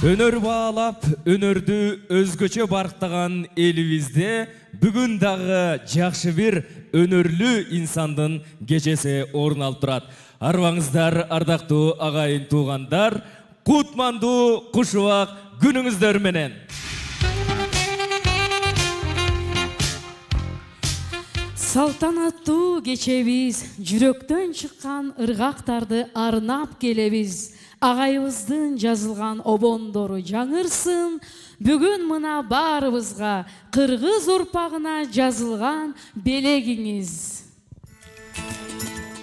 Өнөр bağlap, өнөрдү өзгөчө барктаган элибизде бүгүн дагы жакшы бир өнөрлүү инсандын кечеси орун алып турат. Арбаңыздар, ардактуу агайын туугандар, кутмандуу кушубак күнүңүздөр менен. Салтанаттуу кечебиз, жүрөктөн чыккан ыргактарды арнап келебиз. Агайыбыздын жазылган обондору жаңырсын, бүгүн мына баарыбызга кыргыз урпагына жазылган белегиңиз.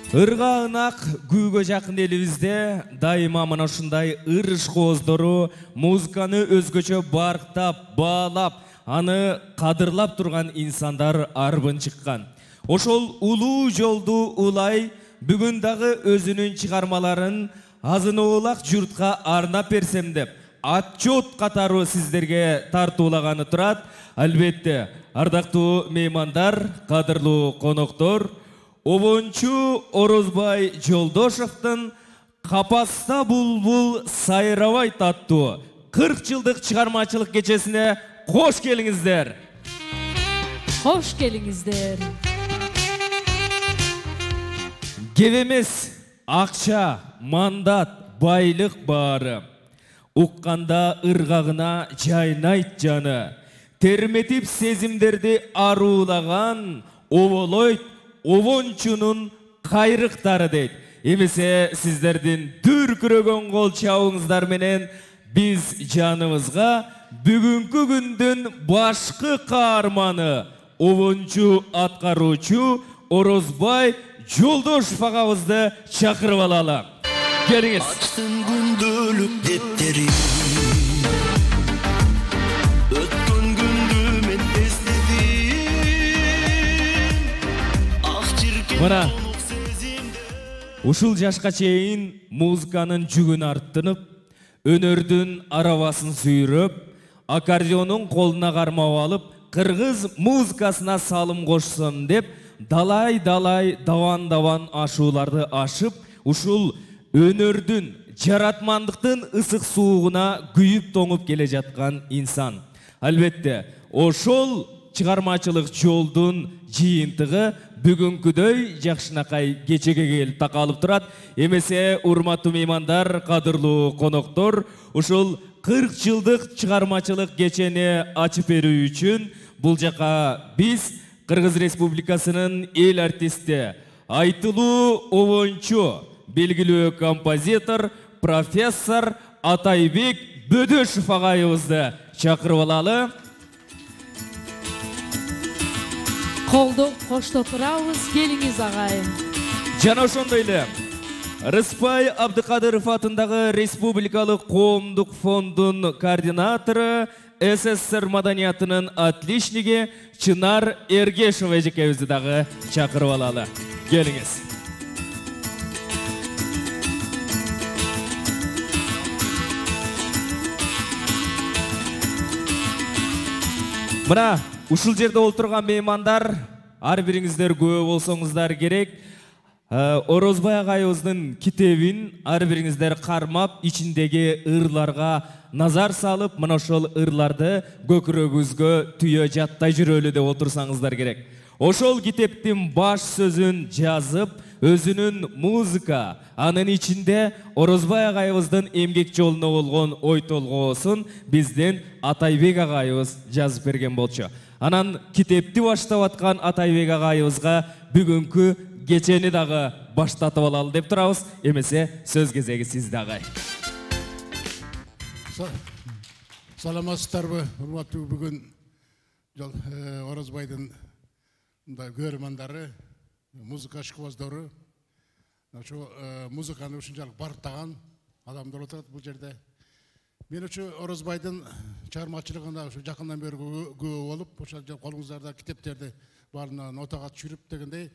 Ыргагынак күүгө жакын элибизде дайыма мына ушундай ырыш кооздору музыканы өзгөчө барктап, баалап, аны кадырлап турган инсандар арбын чыккан. Ошол улуу жолду улай бүгүн дагы өзүнүн чыгармаларын азын оолак журтка арнап берсем деп, отчет катары сиздерге тартуулаганы турат. Албетте, ардактуу меймандар, кадырлуу коноктор, обончу Орозбай Жолдошовдун «Капаста булбул сайрабайт» аттуу 40 жылдык чыгармачылык кечесине кош келиңиздер. Кош келиңиздер. Кеп эмес, акча, мандат, байлык баары. Укканда ыргагына жайнайт жаны. Терметип сезимдерди аруулаган, оболойт обончунун кайрыктары дейт. Эмесе сиздердин дүркүрөгөн кол чабыңыздар менен биз жаныбызга бүгүнкү күндүн башкы каарманы, обончу аткаруучу Орозбай Жолдошов агабызды чакырып алалы. Келиңиз. Açtın gündülük defteri, ötkün gündü men esledim. Ah çirkin olup sezimde. Ушул жашка чейин музыканын жүгүн арттынып, өнөрдүн арабасын сүйрөп, аккордеонун колуна кармап алып, кыргыз музыкасына салым кошсон деп, далай-далай, даван-даван ашууларды ашып, ушул өнөрдүн, жаратмандыктын ысык суугуна күйүп тоңуп келе жаткан инсан. Албетте, ошол чыгармачылык жолдун жыйынтыгы бүгүнкүдөй жакшынакай кечеге келип такалып турат. Эмесе, урматтуу меймандар, кадырлуу коноктор, ушул 40 жылдык чыгармачылык кечени ачып берүү үчүн бул жака биз Кыргыз Республикасынын эл артисти, айтылуу обончу, белгилүү композитор, профессор Атайбек Бөдөшов агайыбызды чакырып алалы. Колдоп коштоп турабыз, келиңиз агайын. Жана ошондой эле Рыспай Абдыкадыров атындагы Республикалык коомдук фондун координатору, СССР маданиятынын отличниги Чынар Эргешова эжекебизди дагы чакырып алалы. Келиңиз. Мына, ушул жерде олтурган меймандар, ар бириңиздер күбө болсоңуздар керек. Орозбай агайыбыздын китебин ар бириңиздер кармап, ичиндеги ырларга назар салып, мына ошол ырларды көкүрөгүңүзгө түйө жаттай жүрөлү деп отурсаңыздар керек. Ошол китептин баш сөзүн жазып, өзүнүн музыка, анын ичинде Орозбай агайыбыздын эмгек жолуна болгон ой толгоосун биздин Атайбек агайыбыз жазып берген болчу. Анан китепти баштап аткан Атайбек агайыбызга бүгүнкү кечени дагы баштатып алалы деп турабыз. Эмесе, сөз кезеги сизде, агай. Саламатсыздарбы, урматтуу бүгүн Орозбайдын көрөрмандары, музыка ишкыбаздары, ошо музыканы ушунчалык барктаган адамдар отурат бул жерде. Мен ошо Орозбайдын чыгармачылыгына ушу жакындан бери күбө болуп, ошо колуңуздарда китептерди баарына нотага түшүрүп дегендей,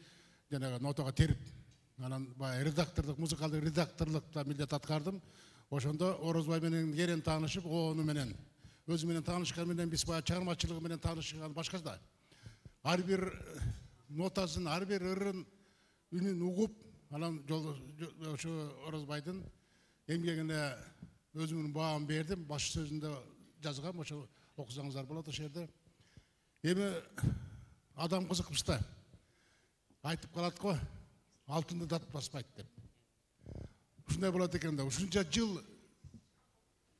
жанагы нотага терип, анан баягы редакторлук, музыкалдык редакторлукта милдет аткардым. Ошондо Орозбай менен керен таанышып, ону менен, өзү менен таанышкан менен биз баягы чыгармачылыгы менен таанышкан башка да. Ар бир нотасын, ар бир ырын, үнүн угуп, анан ошо Орозбайдын эмгегине өзімнің бағамын бердім, баш сөзінде жазған, ошо оқысаңыздар болады ошол жерде. Эми адам кызыкмышта. Айтып калат го, алтынды дат баспайт деп. Ушундай болот экен да, ушунча жыл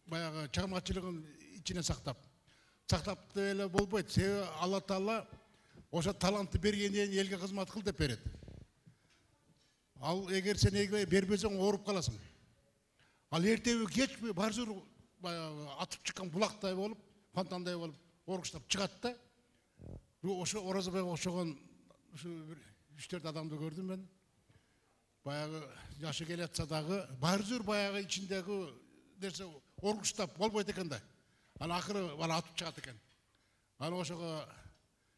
баягы чагырмачылыгын ичине сактап эле болбойт. Себеби Алла Таала ошо талантты бергенден кийин элге кызмат кыл деп берет. Ал эгер сен элге бербесең ооруп каласың. Ал эртеби кечпи бар жүр баягы атып чыккан булактай болуп, фонтандай болуп оргуштап чыгат да. Ошо Оразбайга окшогон ушу 3-4 адамды көрдүм мен. Баягы жашы келе атса дагы бар жүр баягы ичиндеги нерсе оргуштап болбойт экен да. Аны акыры бала атып чыгат экен. Аны ошого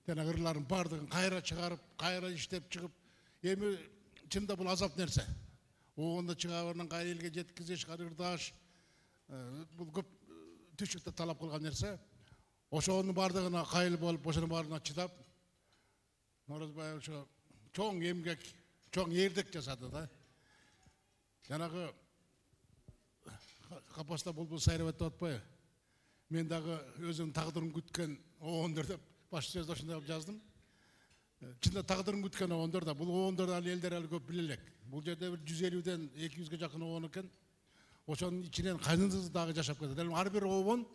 жана ырларын бардыгын кайра чыгарып, кайра иштеп чыгып, эми чында бул азап нерсе. Оонда чыгарынан кайра элге жеткизиш, ырдаш, бул көп түшүктө талап кылган нерсе. Ошонун бардыгына кайыл болуп, ошонун баарына чыдап, Оразбай ошо чоң эмгек, чоң эрдек жасады да. Жанагы капаста булбул сайрап деп атпайбы? Мен дагы өзүмдүн тагдырын күткөн оондор деп баш сөздө ошондой жаздым. Чында тагдырын күткөн оондор да, бул оондор ал элдер ал көп биле элек. Бул жерде бир 150ден 200ге жакын оон экен. Ошонун ичинен кайныңызды дагы жашап кетет. Ар бир оон,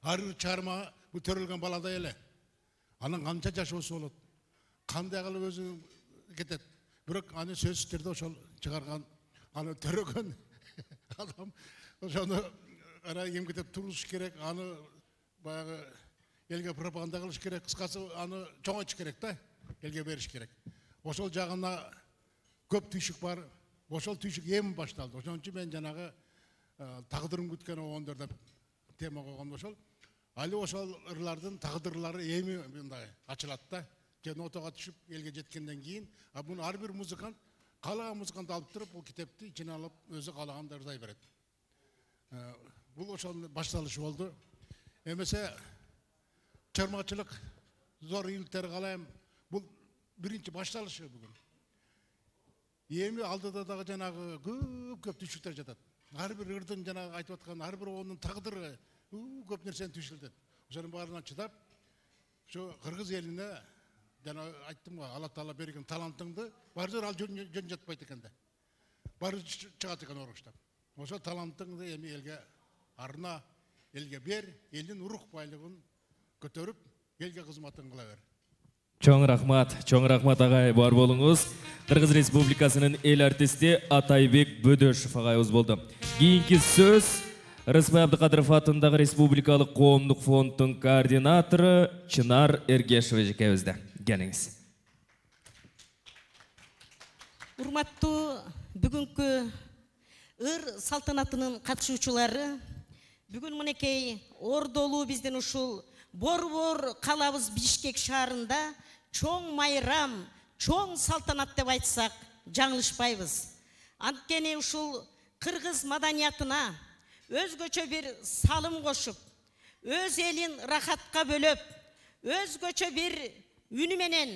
ар бир чарма бул төрөлгөн баладай эле. Анын канча жашоосу болот? Кандай кылып өзү кетет? Бирок аны сөзсүз түрдө ошол чыгарган, аны төрөгөн адам ошону ара эмгетеп туруш керек, аны баягы элге пропаганда кылыш керек, кыскасы аны чоңойтуш керек да, элге бериш керек. Ошол жагына көп түйшүк бар. Ошол түйшүк эми башталды. Ошон үчүн мен жанагы тагдырын күткөн оондор деп тема койгон ошол. Али ошол ырлардын тагдырлары эми мындай ачылат да. Нотага түшүп элге жеткенден кийин, буну ар бир музыкант каалаган музыкантты алып туруп, бул китепти ичине алып, өзү каалаганды ырдай берет. Бул ошол башталышы болду. Эмесе чармачылык зор ийгиликтери калайм. Бул биринчи башталышы бүгүн. Эми алдыда дагы жанагы көп түшүктөр жатат. Ар бир ырдын жанагы айтып аткан ар бир оонун тагдыры көп нерсени түшүлдүт. Ошонун баарына чыдап, ошо кыргыз элине жана айттым го, Алла Таала берген талантыңды бар жер ал жөн жатпайт экен да. Бары чыгат экен оргуштап. Ошо талантыңды эми элге арна, элге бер, элдин урук байлыгын көтөрүп, элге кызматын кыла бер. Чоң рахмат агай, бар болуңуз. Кыргыз Республикасынын эл артисти Атайбек Бөдөшев агайыбыз болду. Кийинки сөз Рыспай Абдыкадыров атындагы Республикалык коомдук фонддун координатору Чынар Эргешева жекебизде. Келиңиз. Урматтуу бүгүнкү ыр салтанатынын катышуучулары, бүгүн мынекей ордолуу биздин ушул Борбор калабыз Бишкек шаарында чоң майрам, чоң салтанат деп айтсак жаңылышпайбыз. Анткени ушул кыргыз маданиятына өзгөчө бир салым кошуп, өз элин рахатка бөлөп, өзгөчө бир үнү менен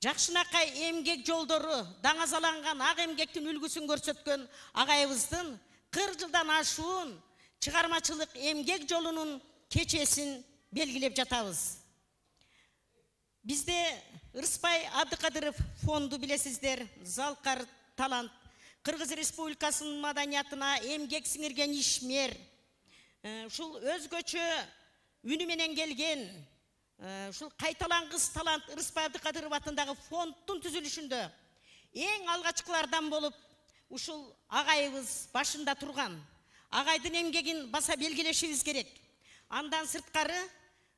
жакшынакай эмгек жолдору даңазаланган ак эмгектин үлгүсүн көрсөткөн агайыбыздын 40 жылдан ашуун чыгармачылык эмгек жолунун кечесин белгилеп жатабыз. Бизде Рыспай Абдыкадыров фонду билесиздер, залкар талант, Кыргыз Республикасынын маданиятына эмгек сиңирген ишмер, ушул өзгөчө үнү менен келген, ушул кайталангыс талант Рыспай Абдыкадыров атындагы фонддун түзүлүшүндө эң алгачкылардан болуп, ушул агайыбыз башында турган. Агайдын эмгегин баса белгилешибиз керек. Андан сырткары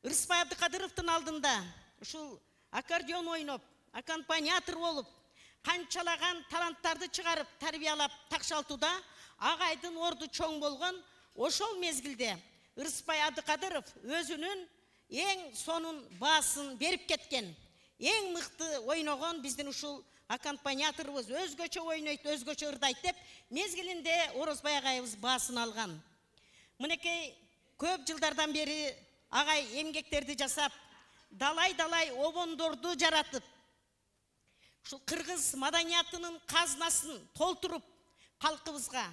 Рыспай Абдыкадыровдун алдында ушул аккордеон ойноп, аккомпаниатор болуп, канчалаган таланттарды чыгарып, тарбиялап, такшалтууда агайдын орду чоң болгон. Ошол мезгилде Рыспай Абдыкадыров өзүнүн эң сонун баасын берип кеткен. Эң мыкты ойногон биздин ушул аккомпаниаторубуз өзгөчө ойнойт, өзгөчө ырдайт деп мезгилинде Оразбай агайыбыз баасын алган. Мынекей көп жылдардан бери агай эмгектерди жасап, далай-далай обондорду жаратып, ушул кыргыз маданиятынын казынасын толтуруп, калкыбызга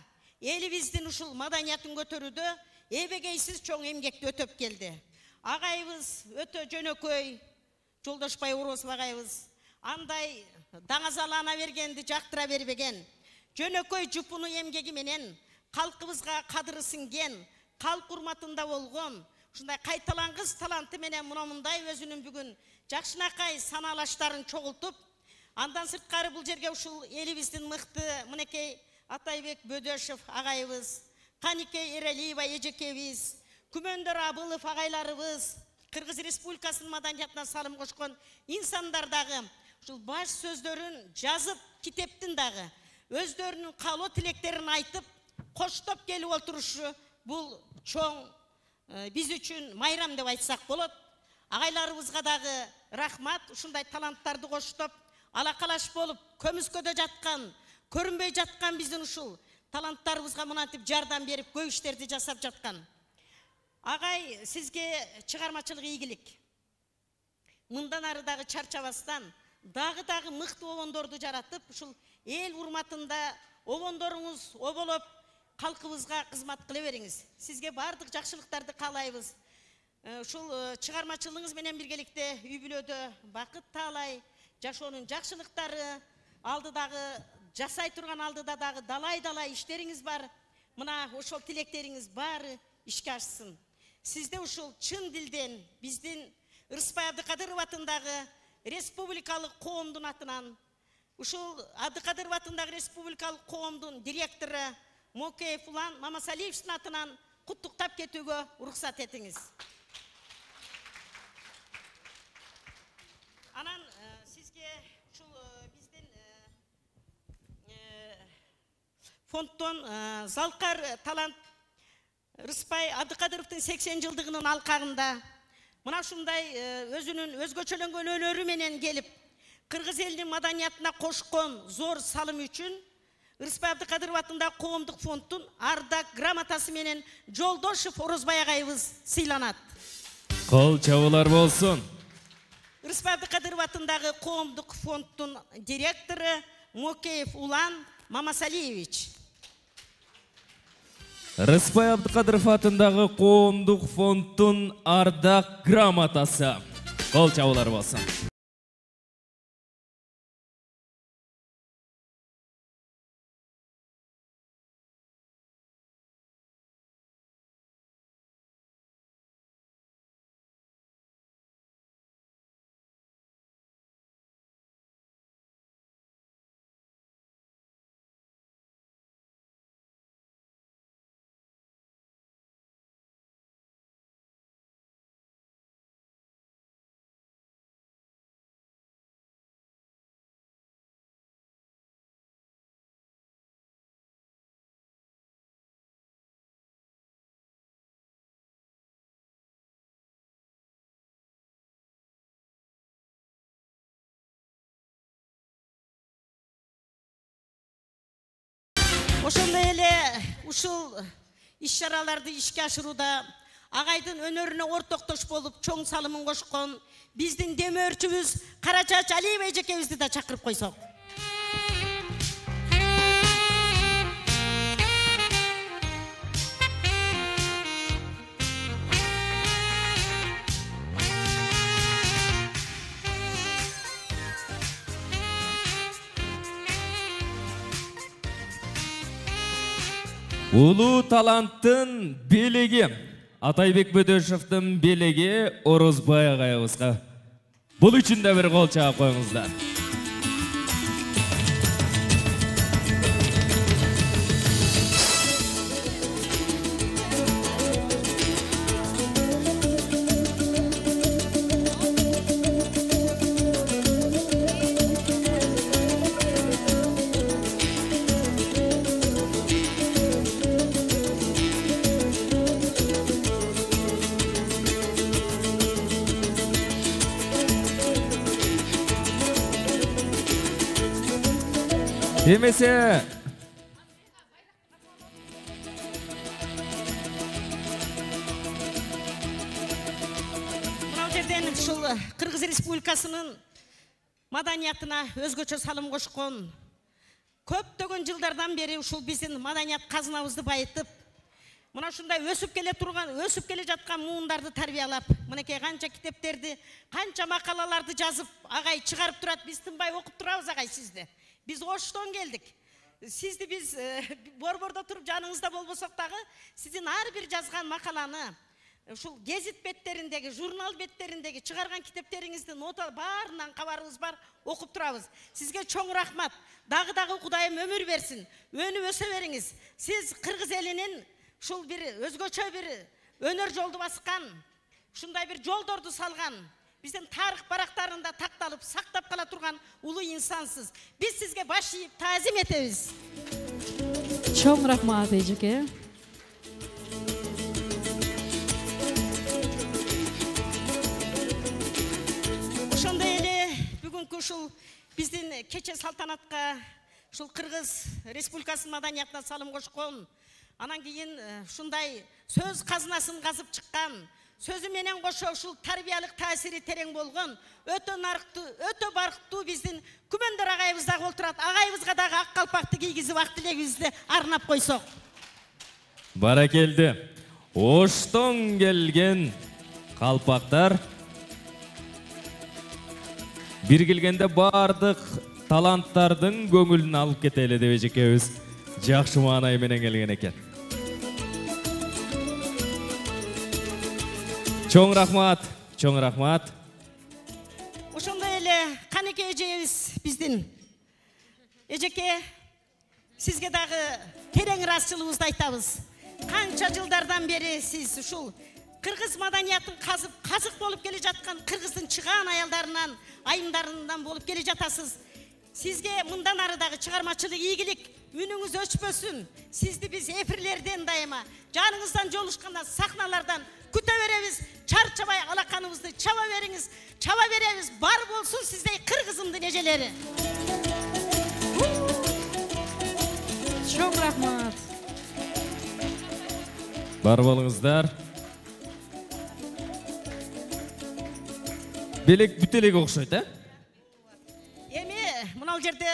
элибиздин ушул маданиятын көтөрүүдө эбегейсиз чоң эмгекти өтөп келди. Агайыбыз өтө жөнөкөй, Жолдошбай Орозов агайыбыз андай даңазалана бергенди жактыра бербеген. Жөнөкөй жупуну эмгеги менен калкыбызга кадыры сиңген, калк урматында болгон, ушундай кайталангыс таланты менен мындай өзүнүн бүгүн жакшынакай санаалаштарын чогултуп, андан сырткары бул жерге ушул элибиздин мыкты мынекей Атайбек Бөдөшев агайыбыз, Каникей Эралиева эжекебиз, Күмөндөр Абылов агайларыбыз, Кыргыз Республикасынын маданиятына салым кошкон инсандар дагы ушул баш сөздөрүн жазып, китептин дагы өздөрүнүн каалоо тилектерин айтып, коштоп келип отурушу бул чоң биз үчүн майрам деп айтсак болот. Агайларыбызга дагы рахмат, ушундай таланттарды коштоп, алакалаш болуп, көмүскөдө жаткан, көрүнбөй жаткан биздин ушул таланттарыбызга мынантип жардам берип, көп иштерди жасап жаткан. Агай, сизге чыгармачылык ийгилик. Мындан ары дагы чарчабастан, дагы мыкты обондорду жаратып, ушул эл урматында обондоруңуз оболоп, калкыбызга кызмат кыла бериңиз. Сизге бардык жакшылыктарды каалайбыз. Ушул чыгармачылыгыңыз менен биргеликте үй бүлөдө бакыт таалай, жашоонун жакшылыктары, алдыдагы жасай турган алдыда дагы далай иштериңиз бар. Мына ошол тилектериңиз баары ишке ашсын. Сизде ушул чын дилден биздин Ырысбай Абдыкадыров атындагы республикалык коомдун атынан, ушул Абдыкадыров атындагы республикалык коомдун директору Мокеев Улан Мамасалиевичтин атынан куттуктап кетүүгө уруксат этиңиз. Анан сизге ушул биздин фонддон Залкар талант Рыспай Абдыкадыровдун 80 жылдыгынын алкагында мына ушундай өзүнүн өзгөчөлөнгөн өнөрү менен келип, кыргыз элинин маданиятына кошкон зор салым үчүн Рыспай Абдыкадыров атындагы коомдук фонддун ардак грамотасы менен Жолдошев Орозбай агайыбыз сыйланат. Кол чабуулар болсун. Рыспай Абдыкадыров атындагы коомдук фонддун директору Мокеев Улан Мамасалиевич. Рыспай Абдыкадыров атындагы коомдук фонддун ардак грамотасы. Кол чабуулар болсун. Ошондой эле ушул иш-чараларды ишке ашырууда агайдын өнөрүнө ортоктош болуп чоң салымын кошкон биздин демөөрчүбүз Карачач Алиева эжекебизди да чакырып койсок. Улуу таланттын белеги, Атайбек Бөдөшевдин белеги Орозбай агайыбызга. Бул үчүн да бир кол чаап коюңуздар. Эмесе мына жерден ушул Кыргыз Республикасынын маданиятына өзгөчө салым кошкон көптөгөн жылдардан бери ушул биздин маданият казынабызды байытып, мына ушундай өсүп келе жаткан муундарды тарбиялап, мынакей канча китептерди, канча макалаларды жазып, агай чыгарып турат. Биз тынбай окуп турабыз агай сизди. Биз Оштон келдик. Сизди биз борбордо туруп жаныңызда болбосок дагы, сиздин ар бир жазган макаланы, ушул гезит беттериндеги, журнал беттериндеги чыгарган китептериңизди нота баарынан кабарыбыз бар, окуп турабыз. Сизге чоң рахмат. Дагы Кудайым өмүр берсин. Өнүп өсө бериңиз. Сиз кыргыз элинин ушул бир өзгөчө бир өнөр жолду баскан, ушундай бир жолдорду салган, биздин тарых барактарында такталып, сактап кала турган улуу инсансыз. Биз сизге баш ийип таазим этебиз. Чоң рахмат эжеке. Ошондой эле бүгүнкү ушул биздин кече салтанатка ушул Кыргыз Республикасынын маданиятына салым кошкон, анан кийин ушундай сөз казынасын казып чыккан, сөзү менен кошо ушул тарбиялык таасири терең болгон, өтө нарыктуу, өтө барктуу биздин күмөндөр агайыбыз дагы олтурат. Агайыбызга дагы ак калпакты кийгизип, ак тилегибизди арнап койсок. Баракелди. Оштон келген калпактар бир келгенде бардык таланттардын көңүлүн алып кетели деп эжекебиз жакшы маанай менен келген экен. Чоң рахмат, чоң рахмат. Ошондой эле Канеке эжебиз биздин эжеке, сизге дагы терең ыраазычылыгыбызды айтабыз. Канча жылдардан бери сиз ушул кыргыз маданиятын казып, казык болуп келе жаткан кыргыздын чыгаан аялдарынан, айымдарынан болуп келе жатасыз. Сизге мындан ары дагы чыгармачылык, ийгилик, үнүңүз өчпөсүн. Сизди биз эфирлерден дайыма, жаныңыздан жолушканда сахналардан күтө беребиз. Чарчабай алаканыбызды чаба бериңиз, чаба беребиз. Бар болсун сиздей кыргызымдын эжелери. Чоң рахмат. Бар болуңуздар. Белек бүтелеге окшойт, Эми мына жерде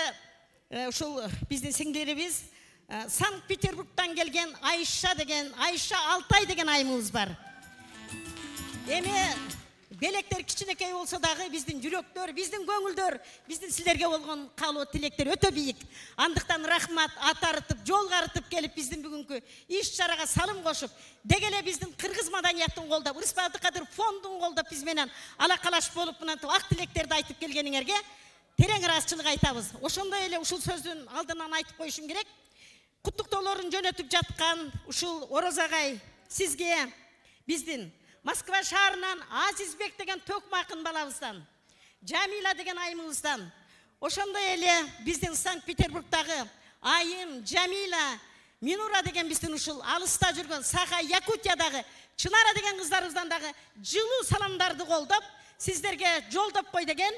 ушул биздин сиңдерибиз Санкт-Петербургтан келген Айша Алтай деген айымыбыз бар. Эми белектер кичинекей болсо дагы биздин жүрөктөр, биздин көңүлдөр, биздин силерге болгон каалоо тилектер өтө бийик. Андыктан рахмат, атарытып, жол карытып келип биздин бүгүнкү иш чарага салым кошуп, дегеле биздин кыргыз маданиятын колдоп, Рыспай Абдыкадыров фондун колдоп биз менен алакалаш болуп мынантип ак тилектерди айтып келгениңерге терең ыраазычылык айтабыз. Ошондой эле ушул сөздүн алдынан айтып коюшум керек. Куттуктоолорун жөнөтүп жаткан ушул Ороз агай сизге биздин Москва шаарынан Азизбек деген Төкмө акын балабыздан, Жамила деген айымыбыздан, ошондой эле биздин Санкт-Петербургдагы айым Жамила, Минура деген биздин ушул алыста жүргөн Саха Якутиядагы Чынара деген кыздарыбыздан дагы жылуу саламдарды колдоп, сиздерге жолдоп кой деген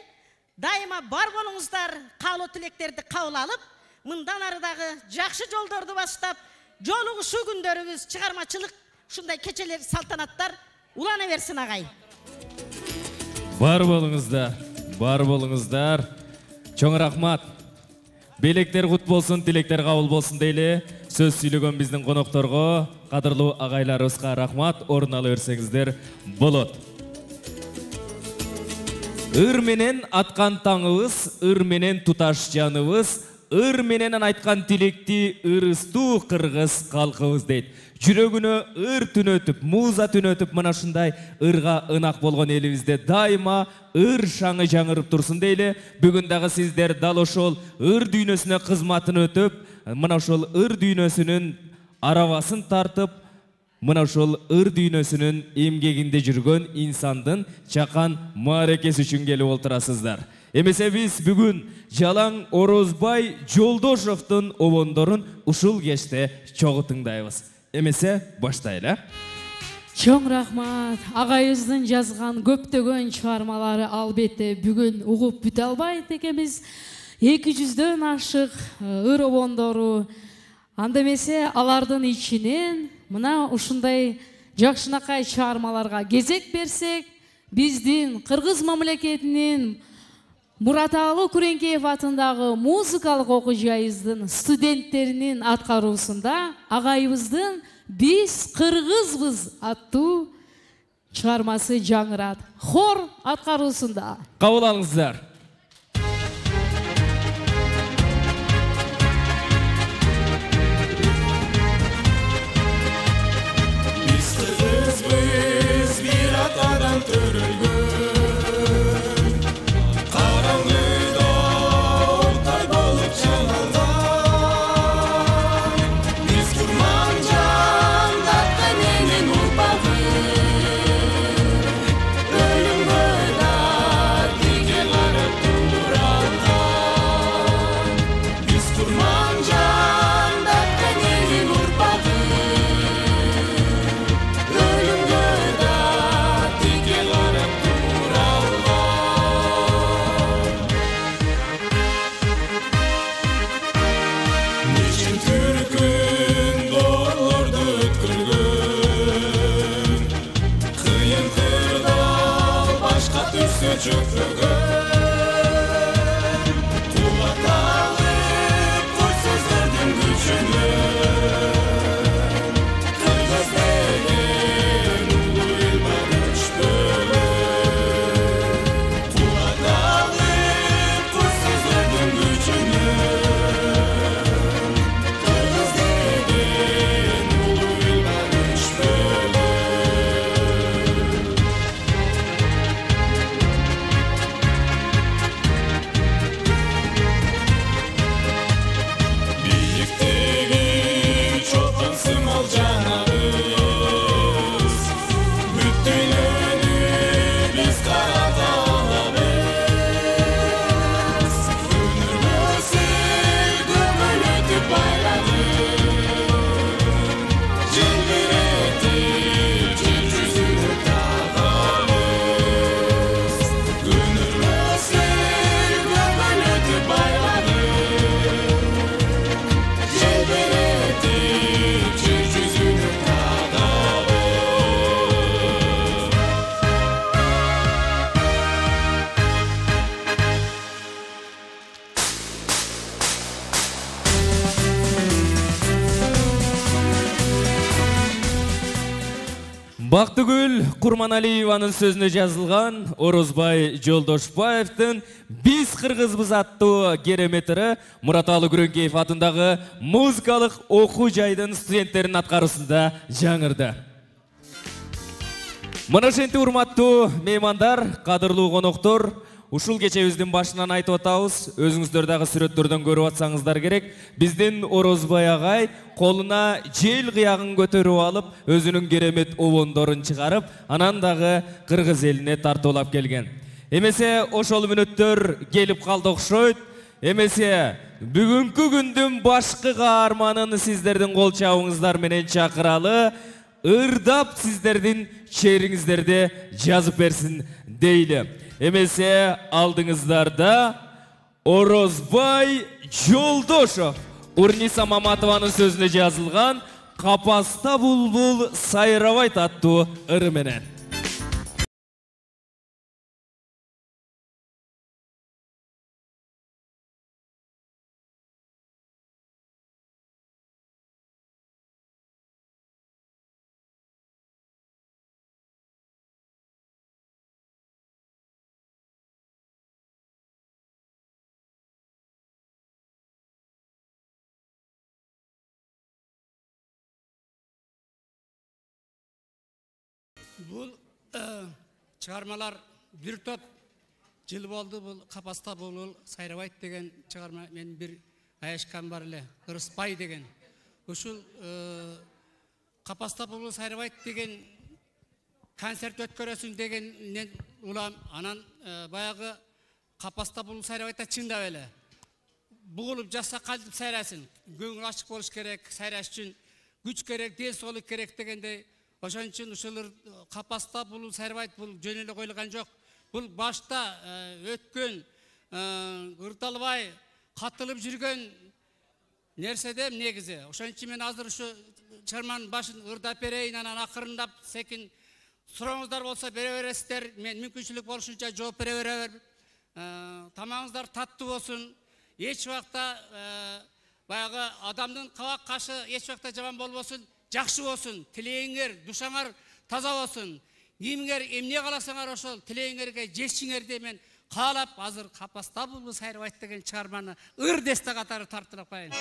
дайыма бар болуңуздар, каалоо тилектерди кабыл алып, мындан ары дагы жакшы жолдорду баштап, жолугушуу күндөрүбүз, чыгармачылык ушундай кечелер, салтанаттар улана берсин агай. Бар болуңуздар, бар болуңуздар. Чоң рахмат. Белектер кут болсун, тилектер кабыл болсун дейле. Сөз сүйлөгөн биздин конокторго, кадырлуу агайларыбызга рахмат. Орун ала берсеңиздер болот. Ыр менен аткан таңыбыз, ыр менен туташ жаныбыз, ыр менен айткан тилекти ырыстуу кыргыз калкыбыз дейт. Жүрөгүнө ыр түнөтүп, муза түнөтүп, мына ушундай ырга ынак болгон элибизде дайыма ыр шаңы жаңырып турсун дейле. Бүгүн дагы сиздер дал ошол ыр дүйнөсүнө кызматын өтүп, мына ошол ыр дүйнөсүнүн арабасын тартып, мына ошол ыр дүйнөсүнүн эмгегинде жүргөн инсандын чакан маарекеси үчүн келип олтурасыздар. Эмесе биз бүгүн Жалаң Орозбай Жолдошовдун обондорун ушул кечте чогуу тыңдайбыз. Эмесе баштайлы. Чоң рахмат. Агайыбыздын жазган көптөгөн чыгармалары албетте бүгүн угуп бүтө албайт экенбиз. 200дөн ашык ыр обондору. Анда эмесе алардын ичинен мына ушундай жакшынакай чыгармаларга кезек берсек, биздин кыргыз мамлекетинин Muratалы Күреңкеев атындағы музыкалық оқу жайымыздың студенттерінің атқарусында ағайымыздың «Біз қырғызбыз» аттуу шығармасы жаңырады. Хор атқарусында. Қабыл алыңыздар. Biz kızbız bir atadan törülgün, karanlıkta oktay bolup çalandan. Biz kurmancan dakkanenin urpağı, ölüm gıda dike garip duraldan. Biz kurmancan dakkanenin urpağı, ölüm gıda dike garip duraldan. Niçin Türk'ün doğrulardı ötkürgün, kıyın kırda başka türse çöpürgün. Kulak alıp koy sözlerden güçünü, kırgız degen ulu el barış bölün. Kulak alıp koy sözlerden güçünü, kırgız degen ulu el barış bölün. Biyikteki çoban sımal canabız, bütününü biz karadağlarız. Ömrümüzü gömülütüp bayradık, cildiretip cer yüzünü dağlarız. Ömrümüzü gömülütüp bayradık, cildiretip cer yüzünü dağlarız. Бақтыгүл Құрманалиеваның сөзіне жазылған Орозбай Жолдошбаевтың «Біз қырғызбыз» аттуу кереметері Мұраталы Күреңкеев атындағы музыкалық оқу жайдың студенттерінің атқарысында жаңырды. Мына шенті урматтуу меймандар, қадырлуу қонақтар, ушул кечебиздин башынан айтып атабыз, өзүңүздөр дагы сүрөттөрдөн көрүп атсаңыздар керек. Биздин Орозбай агай колуна жел кыягын көтөрүп алып, өзүнүн керемет обондорун чыгарып, анан дагы кыргыз элине тартуулап келген. Эмесе ошол мүнөттөр келип калды окшойт. Эмесе бүгүнкү күндүн башкы каарманын сиздердин кол чабыңыздар менен чакыралы, ырдап сиздердин шериңиздерди жазып берсин дейли. Эмесе алдыңыздарда Орозбай Жолдошов Урниса Маматованын сөзүнө жазылган «Капаста булбул сайрабайт» аттуу ыры менен. Бұл шығармалар бір топ жыл болды. Бұл «Қапаста бұлбұл сайрабайт» деген шығарма мен бір аяшкан бар эле, Ырыспай деген. Ушул «Қапаста бұлбұл сайрабайт» деген концерт өткөрөсүн дегеннен улам, анан баягы «Қапаста бұлбұл сайрабайтта» чындап эле бугулуп жаса калтып сайрасын. Көңүл ачык болуш керек, сайраш үчүн күч керек, ден соолук керек дегендей. Ошон үчүн ушулар «Капаста бұлбұл сайрабайт» бул жөн эле коюлган жок. Бул башта өткөн, ырдалбай катылып жүргөн нерседе негизи. Ошон үчүн мен азыр ушу чарманын башын ырдап берейин, анан акырындап секин сурооңуздар болсо бере бересиздер. Мен мүмкүнчүлүк болушунча жооп бере берем. тамағыңыздар татты болсын. Еш уақытта баяғы адамдың қабақ қашы еш уақытта жаман болбосын, жақсы болсын. Тілейіңер, душаңар таза болсын. Еміңер, емне қаласаңар ошол, тілейіңерге жетшіңер де мен қалап, азыр Қапаста бұлбұл сайрабайт деген шығарманы ырдесте қатары тартылып қойын.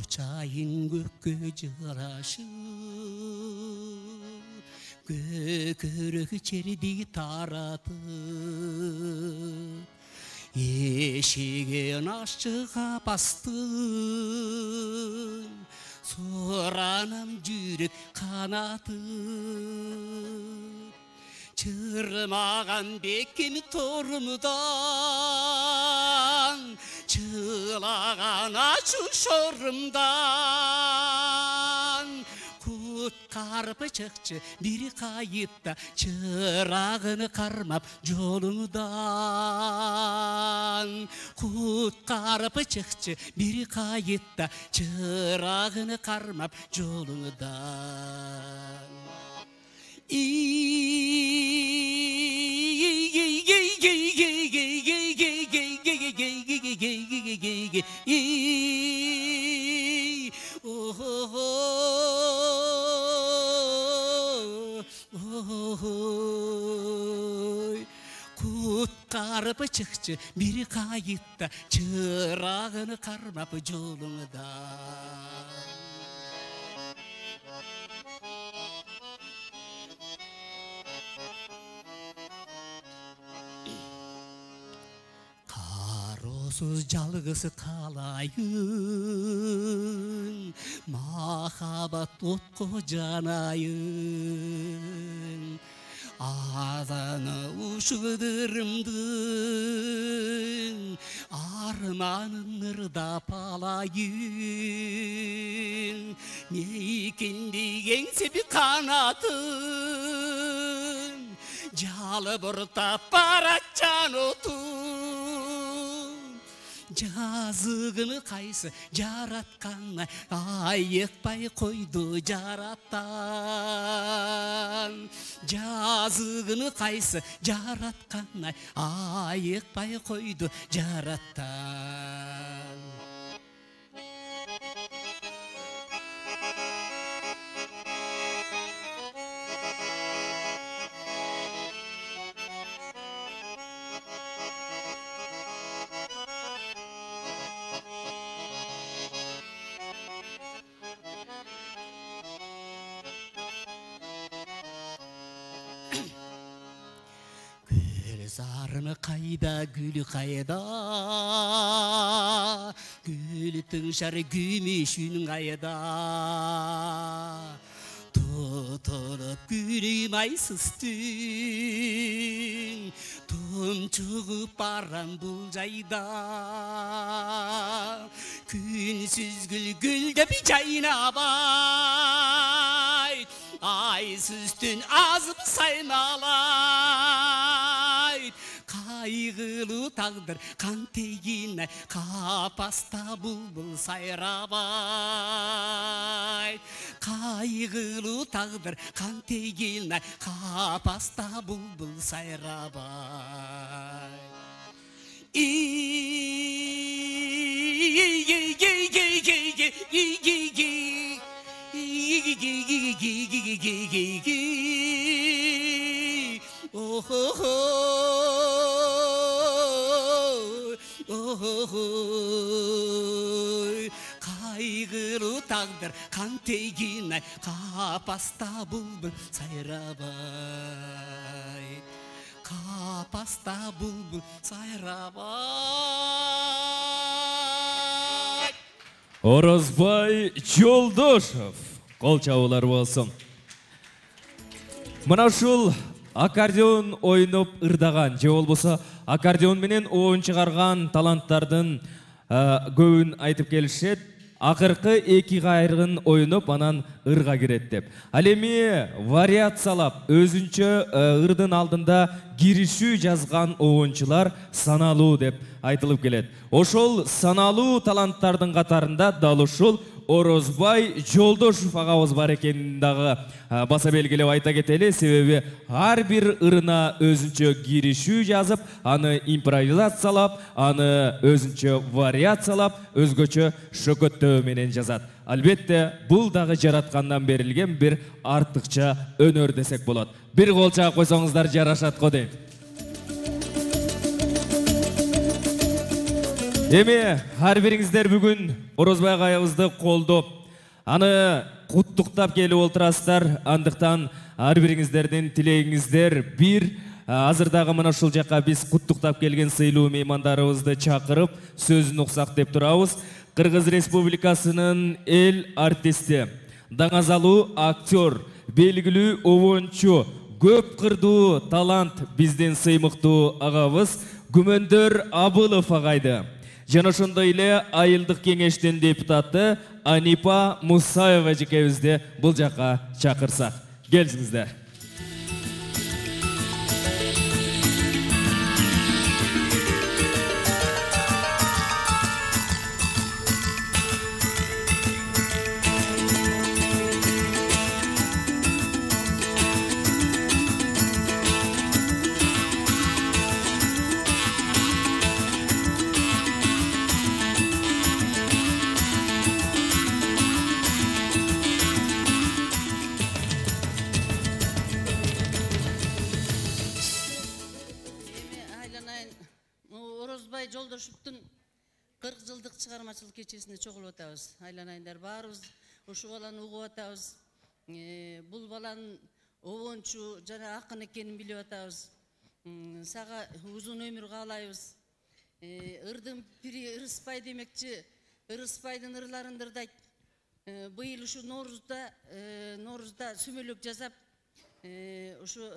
Çayın gökü cıraşı Gökürük çerdi taratı Eşiğin aşçığa bastın Soranam jürek kanatı Çırmağan bekim torumdan Çılağan açı şorumdan Kutkarıp çıkçı bir kayıpta Çırağını karmap yolumdan Kutkarıp çıkçı bir kayıpta Çırağını karmap yolumdan Kutkarıp çıkçı bir kayıtta Çırağını karmap yolumdan Karosuz жалғыз қалайын Махаббат отқа жанайын Азаны ұшыдырымдың Арманын ырдап алайын Мекендеген сепі қанатын Жалы бұртап барат жан отын Жазығыны қайсы жаратқанна айықпай қойды жараттан Жазығыны қайсы жаратқанна айықпай қойды жараттан Zarımı kayda, gülü kayda Gülü tınşar gümüşün kayda Tutulup gülüm aysıstın Tumçuğup baran bul cayda Günsüz gülde bir çayına bay Aysız tün azıp saymalay Kaygılı tağdır kan tegine Kapasta bulbul sayrabay Kaygılı tağdır kan tegine Kapasta bulbul sayrabay Kaygılı tağdır kan tegine Kapasta bulbul sayrabay Kapasta bulbul sayrabay Орозбай Жолдошев Кол чабуулар болсун. Мына ушул аккордеон ойноп ырдаган же болбосо аккордеон менен оон чыгарган таланттардын көбүн айтып келишет. Акыркы 2 кайрын ойноп анан ырга кирет деп. Ал эми вариациялап өзүнчө ырдын алдында киришүү жазган оончулар саналуу деп айтылып келет. Ошол саналуу таланттардын катарында дал ушул Орозбай Жолдошов агабыз бар экенин дагы баса белгилеп айта кетели, себеби ар бир ырына өзүнчө киришүү жазып, аны импровизациялап, аны өзүнчө вариациялап, өзгөчө шөкөттөө менен жазат. Албетте, бул дагы жараткандан берилген бир артыкча өнөр десек болот. Бир кол чаап койсоңуздар жарашат го дейт. Эми ар бириңиздер бүгүн Орозбай агайыбызды колдоп, аны куттуктап келип отурасыздар. Андыктан ар бириңиздердин тилегиңиздер бир азыр дагы мына ушул жакка биз куттуктап келген сыйлуу меймандарыбызды чакырып сөзүн уксак деп турабыз. Кыргыз Республикасынын эл артисти, даңазалуу актер, белгилүү обончу, көп кырдуу талант биздин сыймыктуу агабыз Күмөндөр Абылов агайды. Жана ошондой эле айылдык кеңештин депутаты Анипа Мусаева жекебизди бул жакка чакырсак. Келсиңиздер. Орозбай Жолдошовдун 40 жылдык чыгармачылык кечесине чогулуп атабыз. Айланайындар, баарыбыз ушу баланы угуп атабыз. Бул баланын обончу жана акын экенин билип атабыз. Сага узун өмүр каалайбыз. Ырдын пири Ырыспай демекчи, Ырыспайдын ырларын ырдайт. Быйыл ушу Ноорузда сүмөлөк жазап, ушу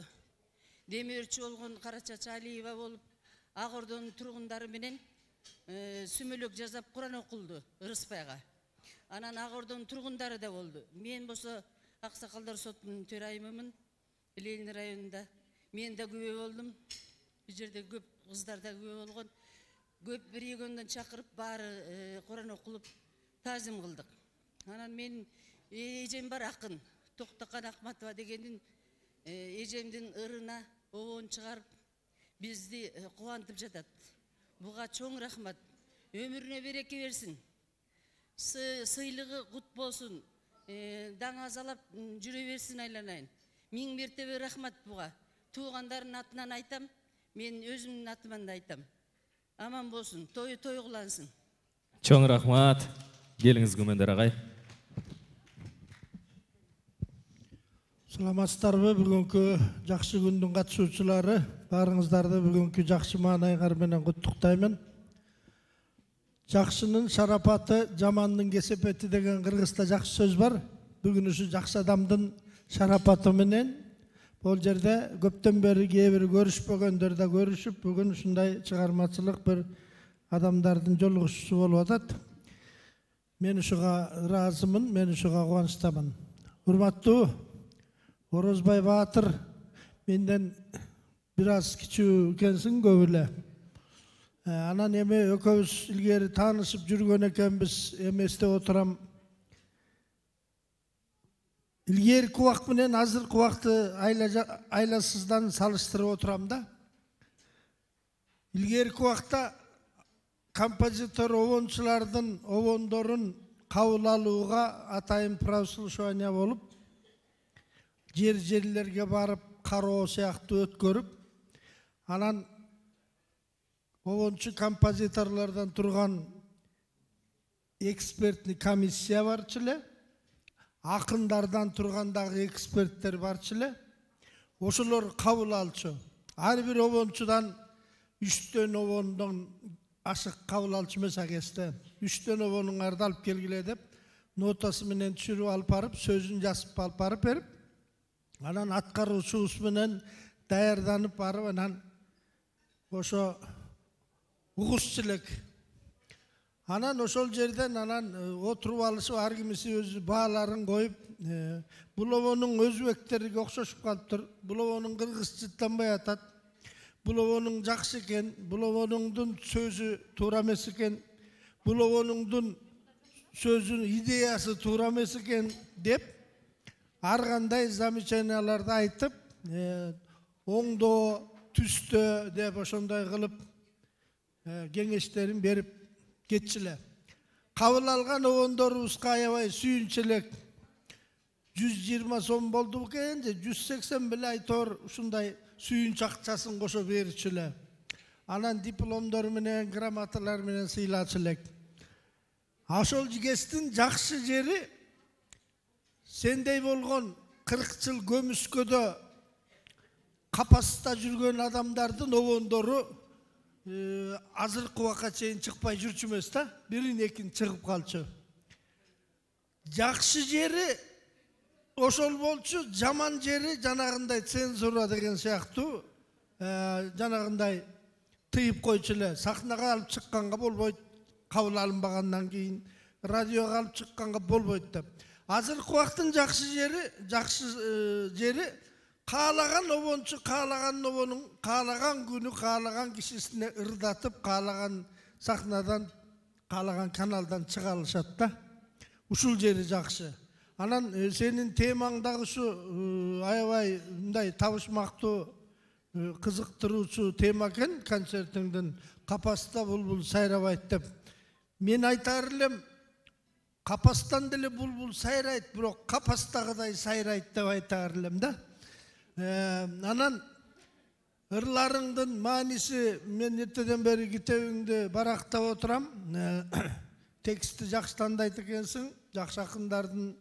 демөөрчү болгон Карачачы Алиева болуп, Ак Ордонун тургундары менен сүмөлөк жазап Куран окулду Ырыспайга. Анан Ак Ордонун тургундары да болду. Мен болсо Аксакалдар сотунун төрайымымын Ленин районунда. Мен да күбө болдум. Бул жерде көп кыздар да күбө болгон. Көп бир эгөндөн чакырып баары Куран окулуп тазим кылдык. Анан мен эжем бар акын Токтокан Акматова дегендин эжемдин ырына обон чыгарып бизди кубантып жатат. Буга чоң рахмат. Өмүрүнө береке берсин. Сыйлыгы кут болсун. Даңазалап жүрө берсин айланайын. Миң мертебе рахмат буга. Туугандардын атынан айтам, мен өзүмдүн атыман да айтам. Аман болсун, той кылансын. Чоң рахмат. Келиңиз Күмөндөр агай. Саламатсыздарбы, бүгүнкү жакшы күндүн катышуучулары, баарыңыздарды бүгүнкү жакшы маанайгар менен куттуктаймын. Жакшынын шарапаты, жамандын кесепети деген кыргызда жакшы сөз бар. Бүгүн ушу жакшы адамдын шарапаты менен бул жерде көптөн бери кээ бир көрүшпөгөндөр да көрүшүп, бүгүн ушундай чыгармачылык бир адамдардын жолугушуусу болуп атат. Мен ушуга ыраазымын, мен ушуга кубанычтамын. Урматтуу Орозбай Баатыр, менден бир аз кичүү экенсиң көп эле. Анан эми экөөбүз илгери таанышып жүргөн экенбиз, эместеп отурам. Илгерки убакыт менен азыркы убакытты айласыздан салыштырып отурам да. Илгерки убакта композитор обончулардын обондорун кабыл алууга атайын прослушивание болуп, жерлерге барып кароо сыяктуу өткөрүп, анан обончу композиторлордон турган экспертный комиссия барчу эле, акындардан турган дагы эксперттер барчу эле. Ошолор кабыл алчу. Ар бир обончудан 3төн обондон ашык кабыл алчу эмес агесте. 3төн обонуңарды алып келгиле деп нотасы менен түшүрүп алып барып, сөзүн жазып алып барып берип, анан аткаруучубуз менен даярданып барып, анан ошо угузчу элек. Анан ошол жерден анан отуруп алышып, ар кимиси өзү бааларын коюп, бул обонун өзбектерге окшошуп калыптыр. Бул обонун кыргызча жыттанбай атат. Бул обонун жакшы экен, бул обонуңдун сөзү туура эмес экен, бул обонуңдун сөзүнүн идеясы туура эмес экен деп, ар кандай замечанияларды айтып, оңдоо, түстө деп ошондой кылып кеңештерин берип кетчиле. Кабыл алган обондорубузга аябай сүйүнчү элек. 120 сом болду экен же 180 беле айтор ушундай сүйүнч акчасын кошо берчүле. Анан дипломдор менен, грамоталар менен сыйлачу элек. Ошол кештин жакшы жери сендей болгон 40 жыл көмүскөдө капаста жүргөн адамдардын обондору азыркы убакка чейин чыкпай жүрчү эмес да, бирин экин чыгып калчу. Жакшы жери ошол болчу, жаман жери жанагындай цензура деген сыяктуу жанагындай тыйып койчу эле. Сахнага алып чыкканга болбойт, кабыл алынбагандан кийин радиого алып чыкканга болбойт деп. Азыркы убактын жакшы жери каалаган обончу каалаган обонун каалаган күнү каалаган кишисине ырдатып, каалаган сахнадан, каалаган каналдан чыга алышат да. Ушул жери жакшы. Анан сенин темаң дагы ушу аябай мындай табышмактуу, кызыктыруучу тема экен концертиңдин. Капаста булбул сайрабайт деп. Мен айтар элем, капастан деле булбул сайрайт, бирок капастагыдай сайрайт деп айтар элем да. Анан ырларыңдын мааниси, мен эртеден бери китебиңди барактап отурам. Тексти жакшы тандайт экенсиң, жакшы акындардын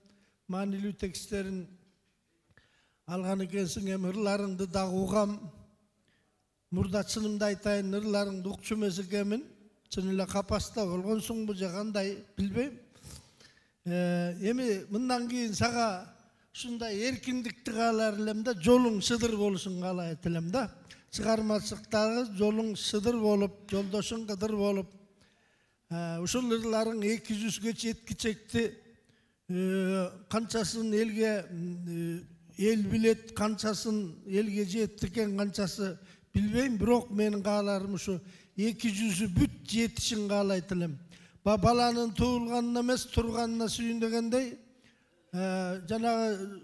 маанилүү тексттерин алган экенсиң. Эми ырларыңды дагы угам. Мурда чынымды айтайын, ырларыңды укчу эмес экенмин. Чын эле капаста болгонсуңбу же кандай билбейм. Эми мындан кийин сага ушундай эркиндикти каалар элем да, жолуң шыдыр болушун каалайт элем да. Чыгармачылыктагы жолуң шыдыр болуп, жолдошуң кыдыр болуп, ушул ырларың 200ге жеткичекти, канчасын элге эл билет, канчасын элге жетти экен, канчасы билбейм, бирок менин кааларым ушу 200 бүт жетишин каалайт элем. Баланын туулганына эмес, турганына сүйүн дегендей, жанагы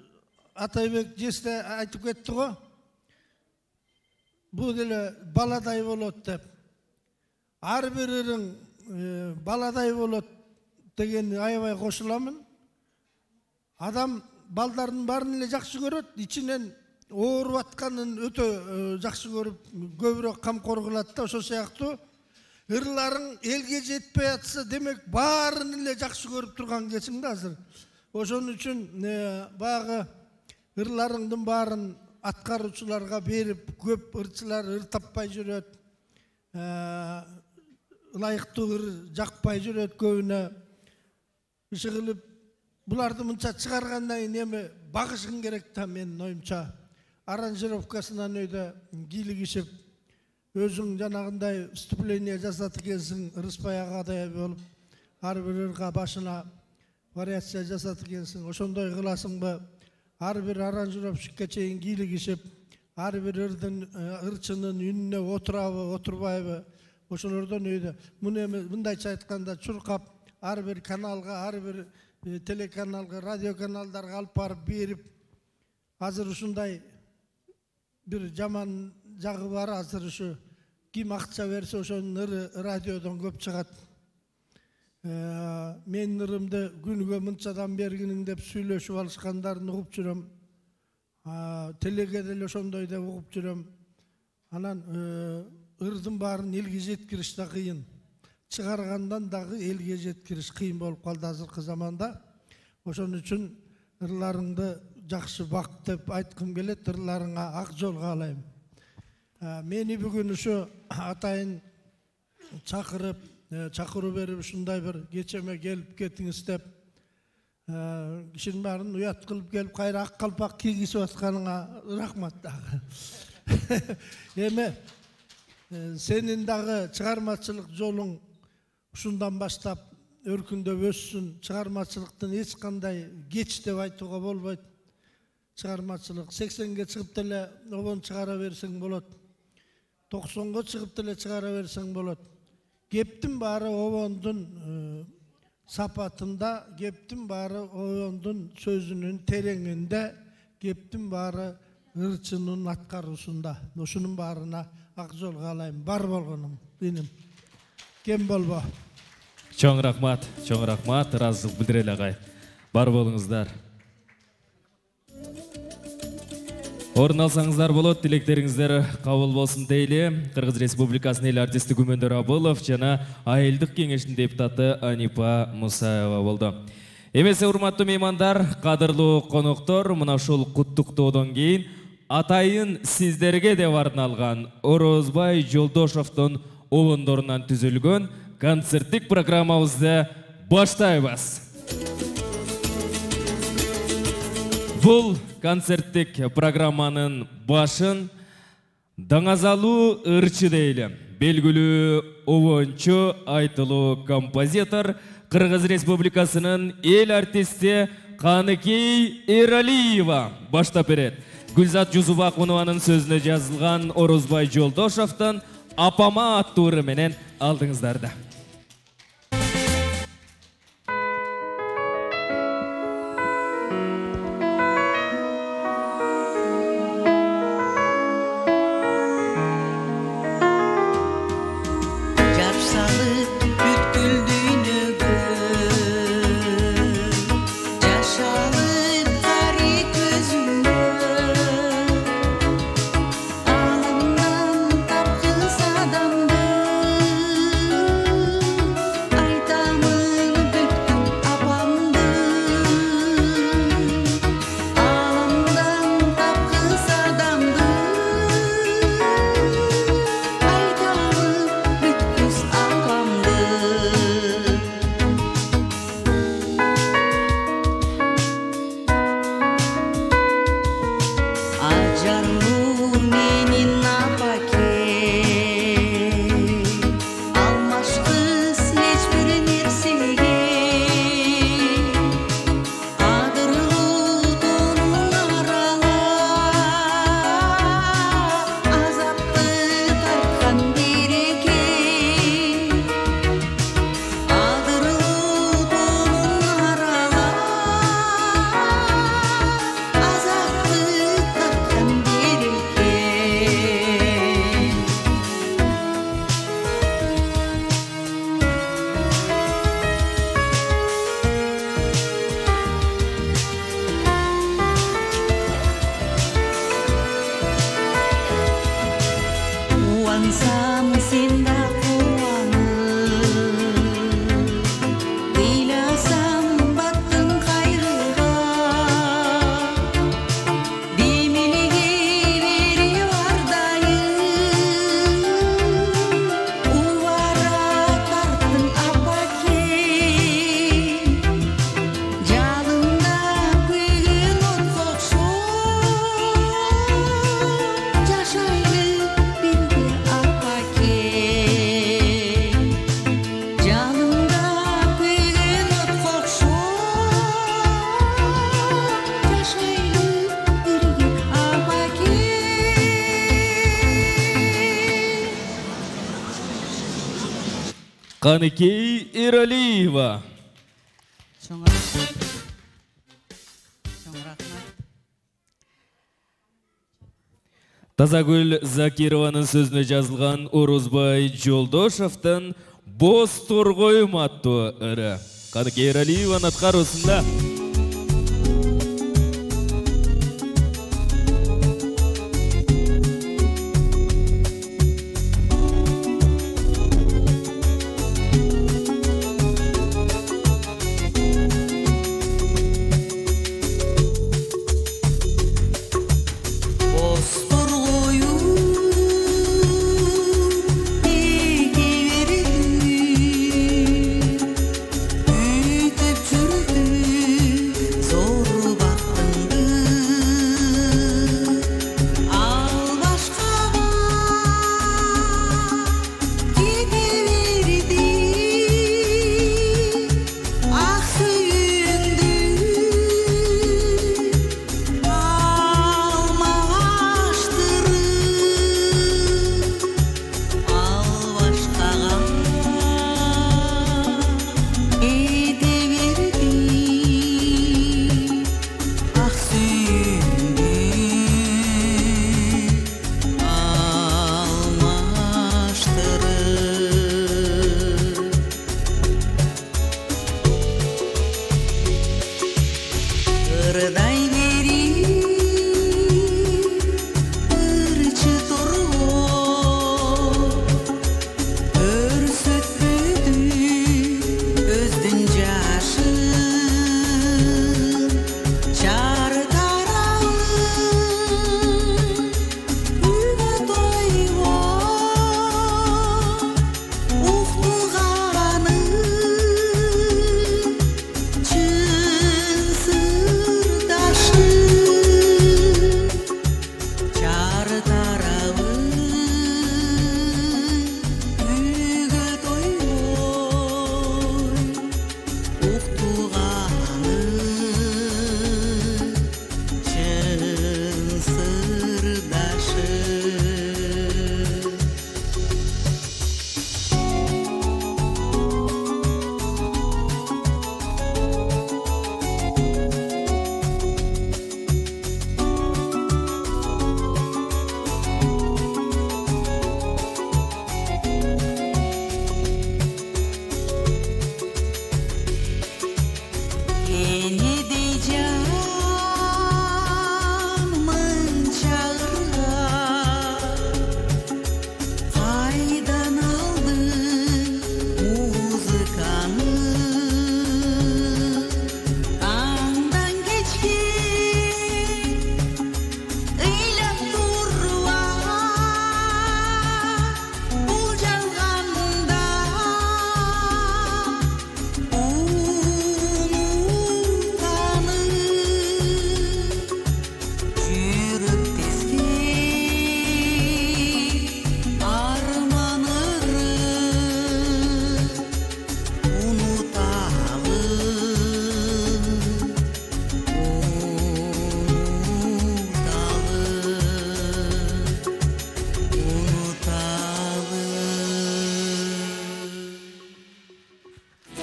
Атайбек жесте айтып кетти го, бул деле баладай болот деп. Ар бир ырың баладай болот деген аябай кошуламын. Адам балдардын баарын эле жакшы көрөт, ичинен ооруп атканын өтө жакшы көрүп, көбүрөөк камкор кылат да. Ошол сыяктуу ырларың элге жетпей атса, демек баарын эле жакшы көрүп турган кесиң да азыр. Ошон үчүн баягы ырларыңдын баарын аткаруучуларга берип, көп ырчылар ыр таппай жүрөт, ылайыктуу ыр жакпай жүрөт көбүнө. Иши кылып буларды мынча чыгаргандан кийин эми багышың керек да, менин оюмча. Аранжировкасынан өйдө кийлигишип, өзүң жанагындай выступление жасат экенсиң, ырыспаягыдай болуп, ар бир ырга башына вариация жасат экенсиң. Ошондой кыласыңбы? Ар бир аранжировщикке чейин кийлигишип, ар бир ырчынын үнүнө отурабы, отурбайбы? Ошолордон өйдө. Муну эми мындайча айтканда чуркап, ар бир каналга, ар бир телеканалга, радио каналдарга алып барып берип, азыр ушундай бир жаман жагы бар. Азыр ушу ким акча берсе ошонун ыры радиодон көп чыгат. Менин ырымды күнүгө мынчадан бергиниң деп сүйлөшүп алышкандарын угуп жүрөм. Телеге деле ошондой деп угуп жүрөм. Анан ырдын баарын элге жеткириш да кыйын. Чыгаргандан дагы элге жеткириш кыйын болуп калды азыркы заманда. Ошон үчүн ырларыңды жакшы бак деп айткым келет, ырларыңа ак жол каалайм. Мени бүгүн ушу атайын чакырып, чакыруу берип ушундай бир кечеме келип кетиңиз деп Kişinin barın uyat kılıp gelip kayra ak kalpak kiygisi atkanına rahmat dağı. Eme senin dağı çıkarmacılık yolun şundan başlap örkünde össün. Çıkarmacılıktan hiç kanday geç de aytuğa bolbayt. Çıkarmacılık 80'ge çıkıp dele obon çıkara versen bolot. 90'ga çıkıp dele çıkara versen bolot. Geptin bari obondun sapatında, geptin bari obondun sözünün terenginde, geptin bari ırçının atkarusunda. Noşunun barına akjol kalayım. Bar bolgunum benim. Kem bolba. Çoğun rahmat, razılık bildireli ağay. Бар болыңыздар. Орын алсаңыздар болот, тилектериңиздер кабыл болсун дейли. Кыргыз Республикасынын эл артисти Күмөндөр Абылов жана айылдык кеңештин депутаты Анипа Мусаева болду. Эмесе урматтуу меймандар, кадырлуу коноктор, мына ушул куттуктоодон кийин атайын сиздерге деп арналган Орозбай Жолдошовдун обондорунан түзүлгөн концерттик программабызды баштайбыз. Бул концерттик программанын башын Даңазалуу ырчы дейли. Белгилүү обончу, айтылуу композитор, Кыргыз Республикасынын эл артисти Каныкей Эралиева баштап берет. Гүлзат Жусупакунованын сөзүнө жазылган Орозбай Жолдошовдун «Апама» аттуу ыры менен алдыңыздарда. Каныкей Эралиева. Чоң рахмат. Тазагүл Закированын сөзүнө жазылган Орозбай Жолдошовдун «Боз торгойум» аттуу ыры. Каныкей Эралиеванын аткаруусунда. Ütüp çürüdü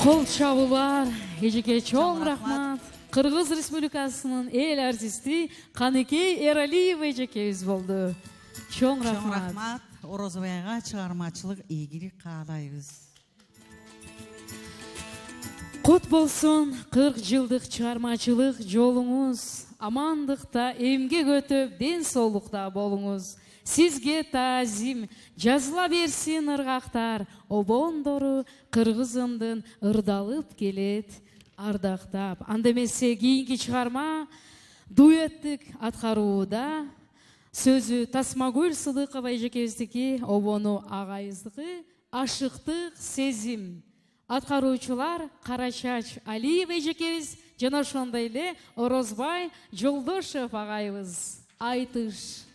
Кол чабуулар эжеке чоң рахмат. Кыргыз Республикасынын эл артисти Каныкей Эралиева эжекебиз болду. Чоң рахмат. Рахмат. Орозбайга чыгармачылык ийгилик каалайбыз. Кут болсун 40 жылдык чыгармачылык жолуңуз. Амандыкта, эмгек өтөп, ден соолукта болуңуз. Сизге таазим, жазыла берсин ыргактар, обондору кыргызымдын ырдалып келет, ардактап. Анда эмесе кийинки чыгарма дуэттик аткарууда. Сөзү Тасмагүл Сыдыкова эжекебиздики, обону агайыбыздыкы, ашыктык сезим. Аткаруучулар Карачач Алиева эжекебиз жана ошондой эле Орозбай Жолдошев агайыбыз. Айтыш.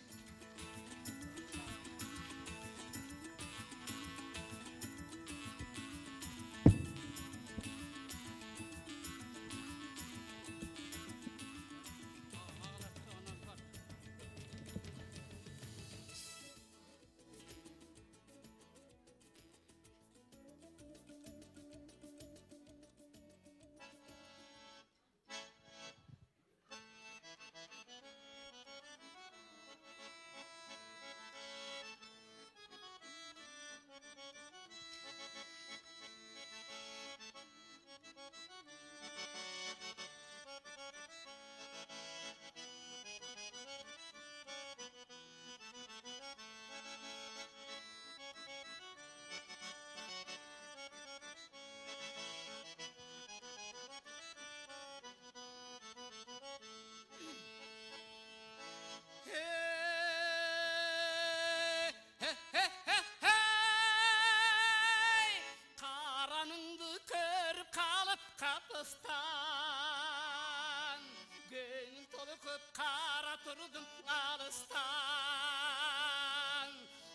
Gönül tolu köp kara turdum alıstan.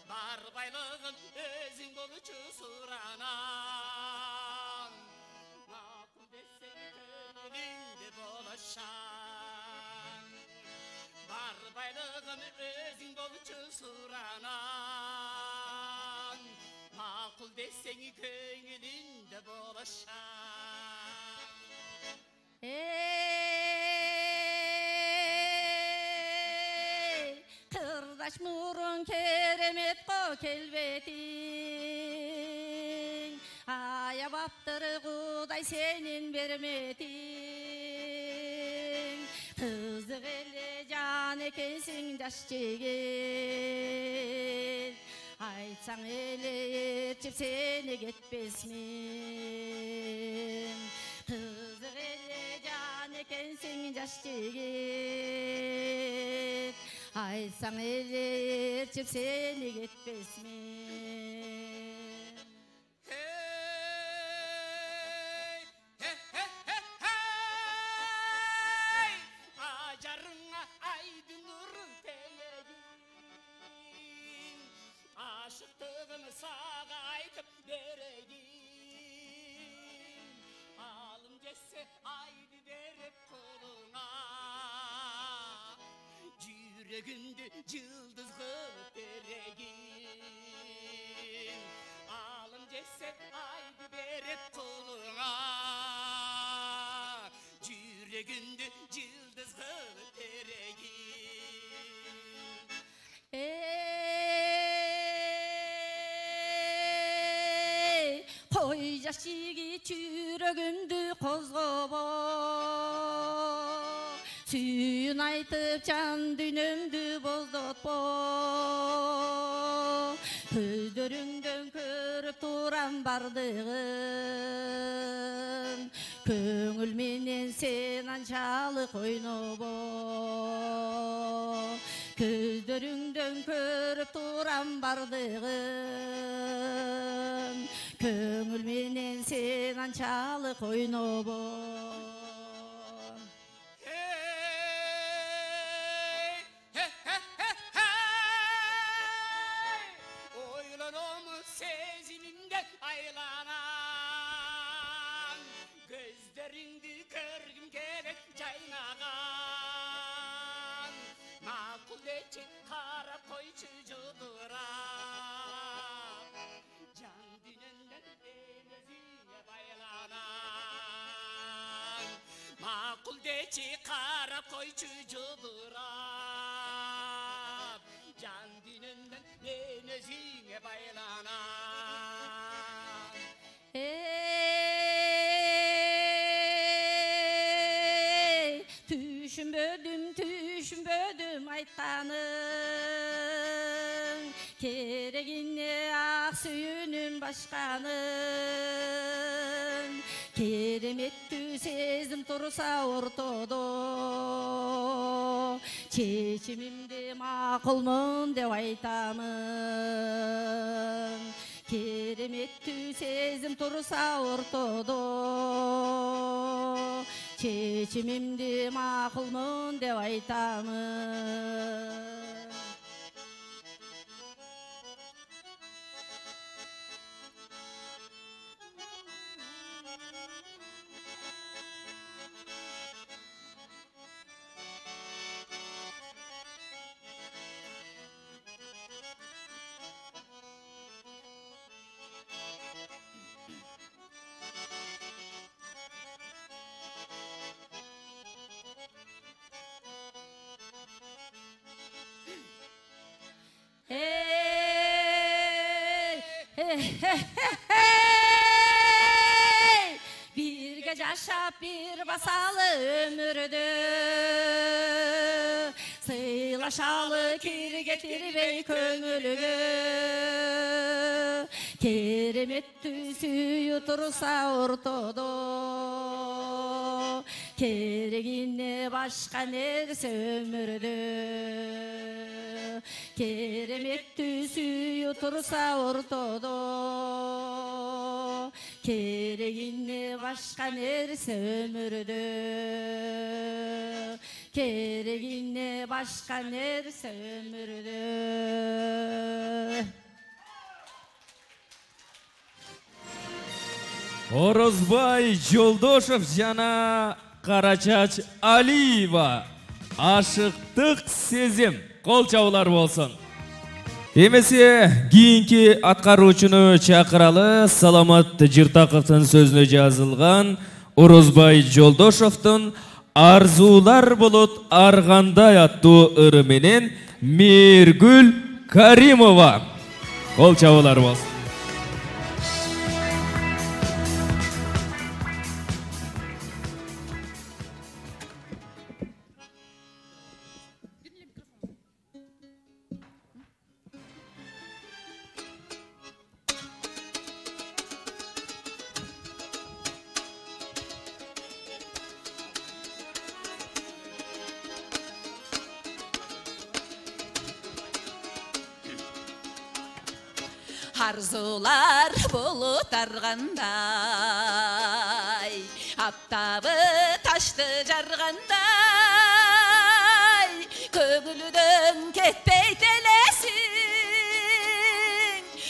Bar baylığın özün bolucu suranan. Makul desen gönlünde bolaşan. Bar baylığın özün bolucu suranan. Makul desen gönlünde bolaşan. Kırdaş murun keremet ko kelbetin. Aya baptırı kuday senin vermetin. Kızık ele can ekensin daş çekin. Aytsan ele erçip seni gitmesmin. Kızık ele can ekensin daş çekin. Aytsan ele erçip seni gitmesmin. Acarına aydın nurun telegin. Aşıktığımı sağa aytıp veregin. Alım geçse aydı derip koluna. Yüreğimde yıldız kılıp veregin. Alım geçse aydı derip koluna. Yüreğimde yıldız kılıp veregin. Koy jaşigi çürөгүмдү козгобо. Sүйүн айтып жан дүйнөмдү боздотпо. Көздөрүңдөн көрүп турам бардыгын. Көңүл менен сен анчалык ойнобо. Көздөрүңдөн көрүп турам бардыгын. Көңүл менен сен анчалык ойнобо. Oylanamı sezimimde aylanan. Gözlerinde görgüm gerek caynagan. Makul için kara koyçu cuduran. Can dünenden emeziye baylanan. Bul deçi karap koyçu cıldırap Can dininden ben özüne baylanam Düşünbödüm ayttanın Keregine ak suyunun başkanın Keremettü sezdim tursa ortodo Çeçimimde makılmın dev aytamın Keremettü sezdim tursa ortodo Çeçimimde makılmın dev aytamın Bir yaşap bir basalı ömürdü Sıylaşalı kir getirmey köngülügü Keremettü suyu tursa ortodo Keregine başka nerse ömürdü Keremettü suyu tursa ortodo Keregine başka nerse ömürdü Keregine başka nerse ömürdü Орозбай Жолдошев жана Карачач Алиева Ашыктык сезим кол чабуулар болсун. Эмесе кийинки аткаруучуну чакыралы. Саламат Жыртаковдун сөзүнө жазылган Орозбай Жолдошевдун Арзуулар болот аргандай аттуу ыры менен Мээргүл Каримова кол чабуулар болсун. Arzular bulut arganday Aptabı taştı jarganday Köngülüdön ketpey telesin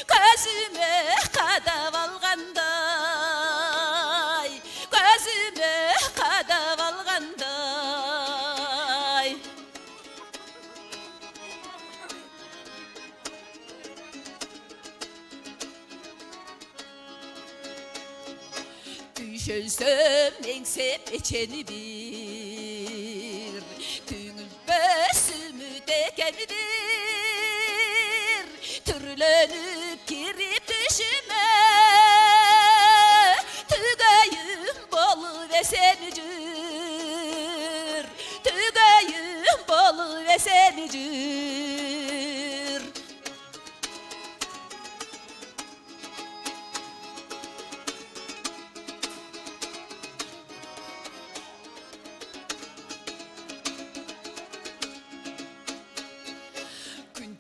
Gözüme kadap alganday Gözüme kadap alganday Düşensem engsem eçeni bir Tüngül bösümü dekenidir Türlönüp girip düşüme Tügayım bolu ve senicir Tügayım bolu ve senicir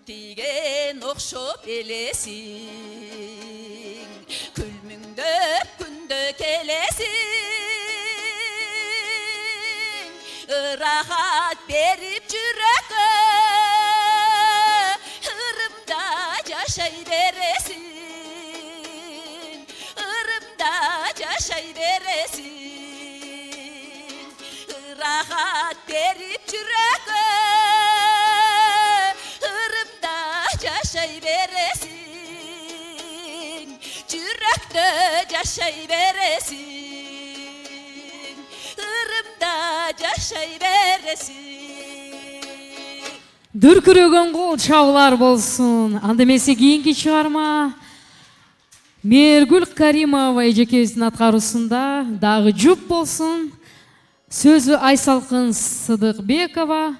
Digen okşop elesin Külmüngdöp gündök elesin Rahat berip jüreke Irımda yaşay veresin Irımda yaşay veresin Rahat berip jüreke Yaşay veresin Yürekte yaşay veresin Irımda жашай бересиң. Дүркүрөгөн кол чабуулар болсун. Анда эмесе кийинки чыгарма Мергүл Каримова эжекебиздин аткаруусунда дагы жуп болсун. Сөзү Айсалкын Сыдыкбекова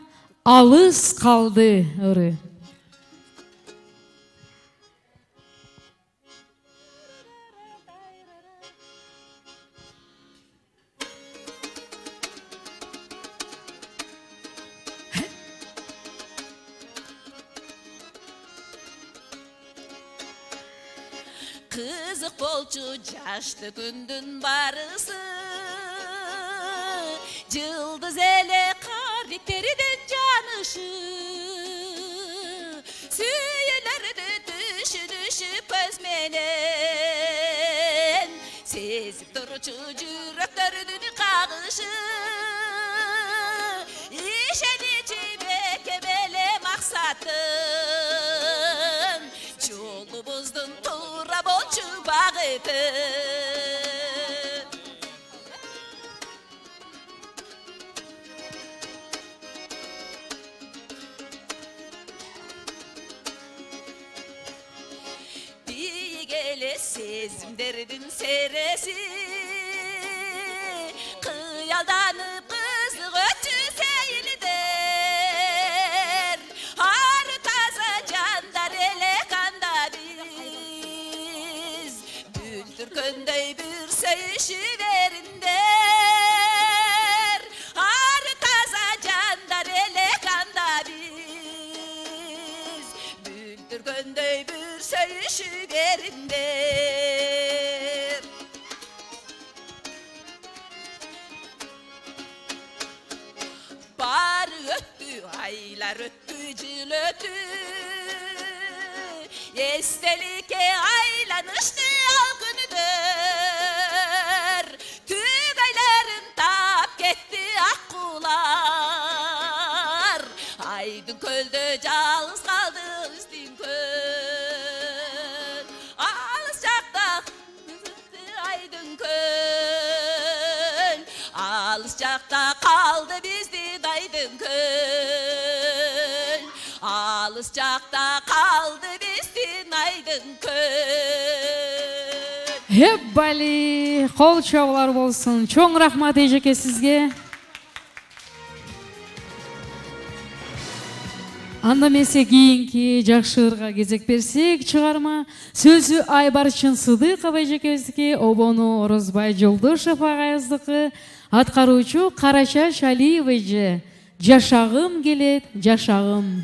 «Алыс калды» ыры. Кызык болчу жашты күндүн барысы, жылдыз эле кариктериден жанышы, сүйүлөрдү түшүнүшүп көз менен, сезип турчу жүрөктөрдүн кагышы, ишеничи бекем эле максатын, жолубуздун туура болчу багыты. Сезимдердин сереси, кыялданып кызык өтчү сейилдер, ары таза жандар эле канда биз, бүлтүркөндөй бир сөйүшүбериндер, ары таза жандар эле канда биз, бүлтүркөндөй бир сөйүшүбериндер. Aylar öttü, jıl öttü, estelikке aylanıştı al günüdür, tügayların tap ketti akkular, aydın kölde жалғыз kaldı üstün köl, alыс жақта aydın köl, alыс жақта kaldı bizden aydın köl, alыс жақта kaldı bizden aydın köl. Hep bali kol çabуулар болсун. Чоң рахмат эжеке сизге. Анда эмесе кийинки жакшы ырга кезек берсек чыгарма сөзү Айбарчын Сыдыкова эжекебиздики, обону Орозбай Жолдошев агайыбыздыкы, аткаруучу Карачаш Алиева эже. Жашагым келет, жашагым.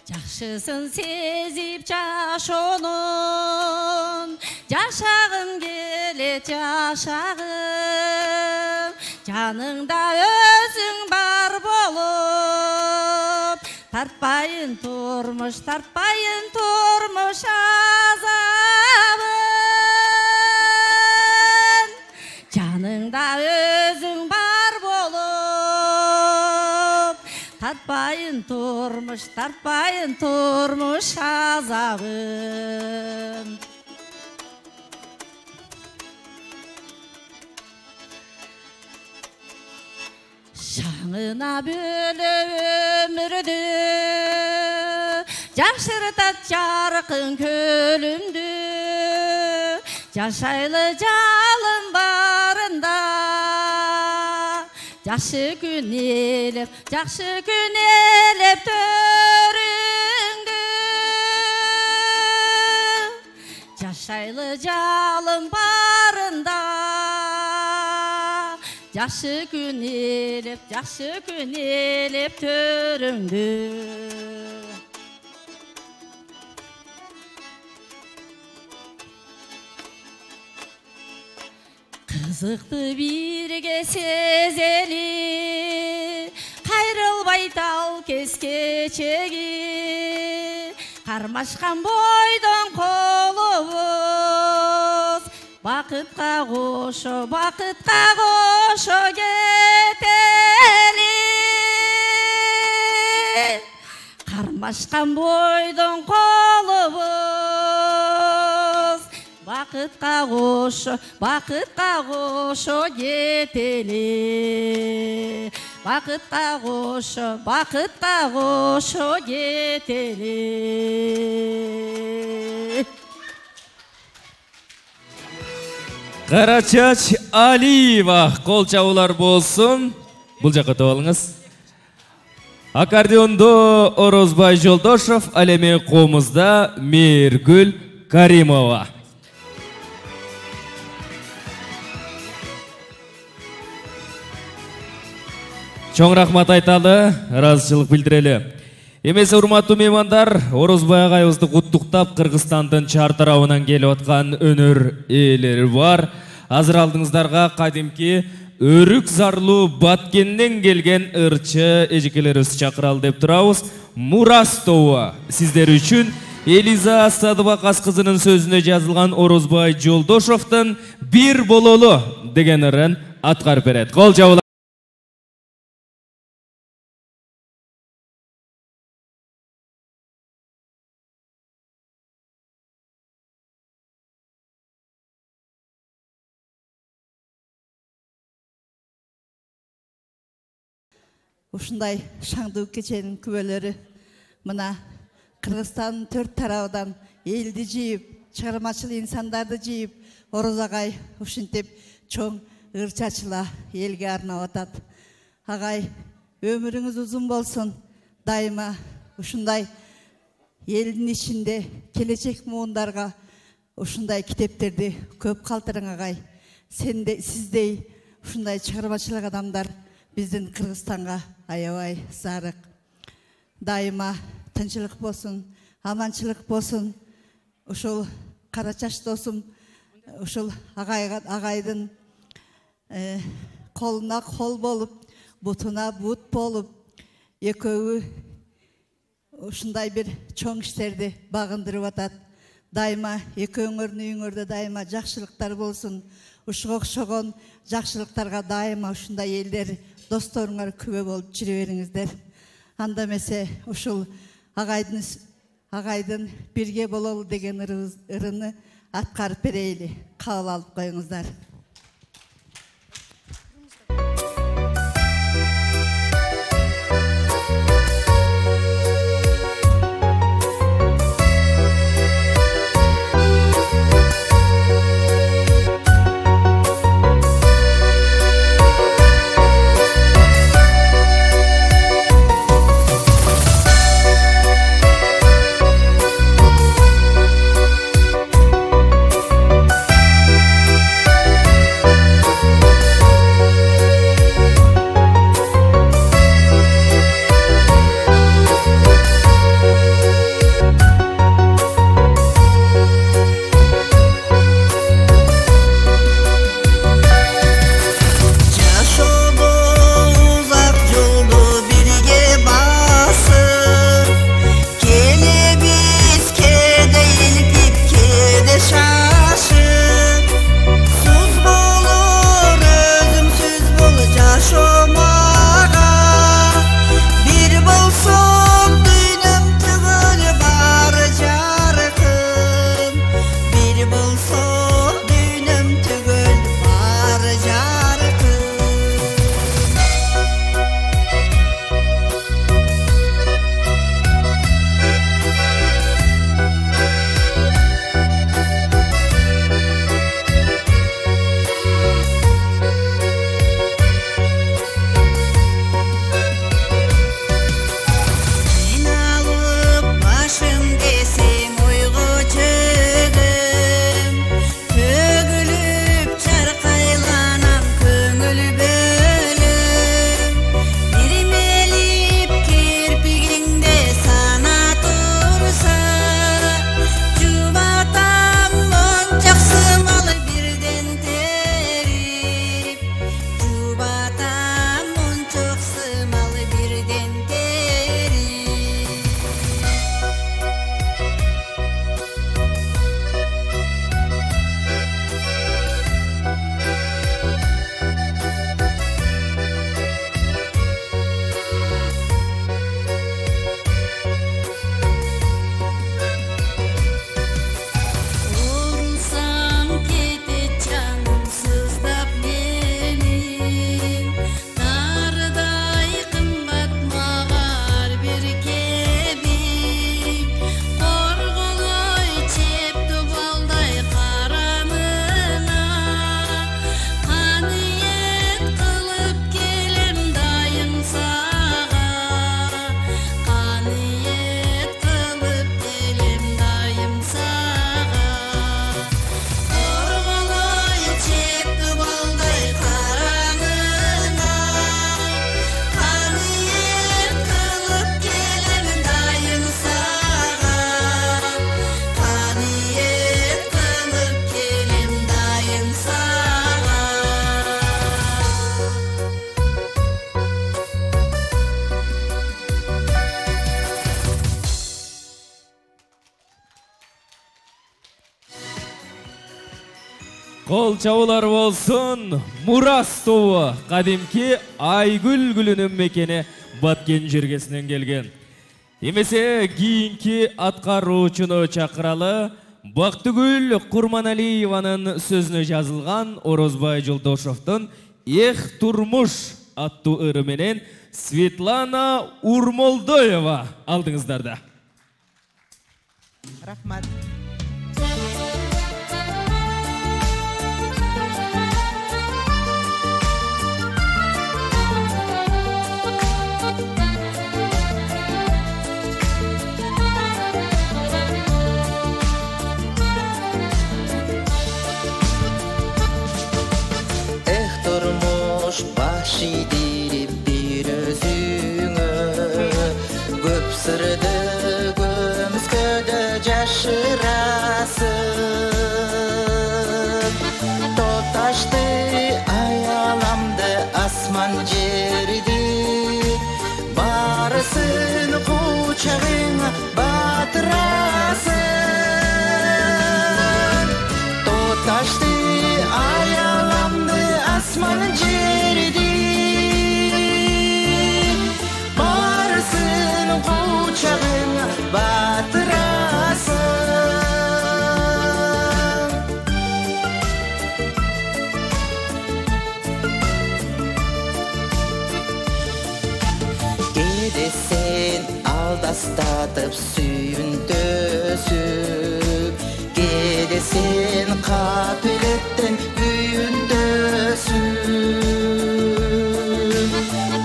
Жақшысын сезіп жашонын, жашағым келет жашағым, жаныңда өзің бар болып, тартпайын тұрмыш азабын, жаныңда өзің бар болып, тартпайын тұрмыш азабын. Шаңына бөлі өмірді, жашыртат жарқын көлімді, жашайлы жалын барында, жақсы күн елеп төріңді, жашайлы жалын барында, жақсы күн елеп төріңді. Қызықты бірге сезели, қайрылбай тал кескечеги, қармашқан бойдың қолыбыз, бақытқа қошо кетели. Қармашқан бойдың қолыбыз, бақытқа қошо кетели. Бақытқа қошо кетели. Қарачач Алиева, қол чабуулар болсын. Бұл жаққа тоғылыңыз. Аккордеондо Орозбай Жолдошов, әлеме қомызда Мейіргүл Каримова. Чоң рахмат айталы, разышылық білдірелі. Емесі урматтуу меймандар, Орозбай ағайыбызды құттықтап Қырғызстандың чартарауынан келіп отқан өнер иелері бар. Азыр алдыңыздарға қадимки өрік зарлуу Баткенден келген ырчы эжекелерибиз чакыралы деп турабыз. Мурас тобу сиздер үчүн Элиза Садыбакас кызынын сөзүнө жазылган Орозбай Жолдошовдун «Бир бололу» деген ырын аткарып берет. Кол жабылыңыз. Ушундай шаңдуу кеченин күбөлөрү мына Кыргызстандын төрт тарабынан элди жыйып, чыгармачыл инсандарды жыйып, Ороз агай ушинтип чоң ыр чачыла элге арнап атат. Агай, өмүрүңүз узун болсун. Дайыма ушундай элдин ичинде келечек муундарга ушундай китептерди көп калтырың агай. Сиздей ушундай чыгармачылык адамдар биздин Кыргызстанга аябай зарык. Дайыма тынчылык болсун, аманчылык болсун. Ушул Карачаш досум, ушул агайдын колуна кол болуп, бутуна бут болуп, экөөбү ушундай бир чоң иштерди багындырып атат. Дайыма экөөңөрдүн үйүңөрдө дайыма жакшылыктар болсун. Ушуга окшогон жакшылыктарга дайыма ушундай элдер досторуңар күбө болуп жүрө бериңиздер. Анда эмесе ушул агайдын бирге бололу деген ырыны аткарып берейли. Кабыл алып коюңуздар. Кол чабуулар болсун. Мурас тобу кадимки Айгүл гүлүнүн мекени Баткен жергесинен келген. Эмесе кийинки аткаруучуну чакыралы. Бактыгүл Курманалиеванын сөзүнө жазылган Орозбай Жолдошовдун «Эх турмуш» аттуу ыры менен Светлана Урмолдоева алдыңыздарда. Рахмат. Başı dirip bir özüңө Көп sırdı gömüsködө jaşırasın Totaştı ayalamdı asman жерди Barısın kuçağına batırasın Totaştı ayalamdı asman жерди Aldastatıp süyündösün Gedesen kapiletten büyündösün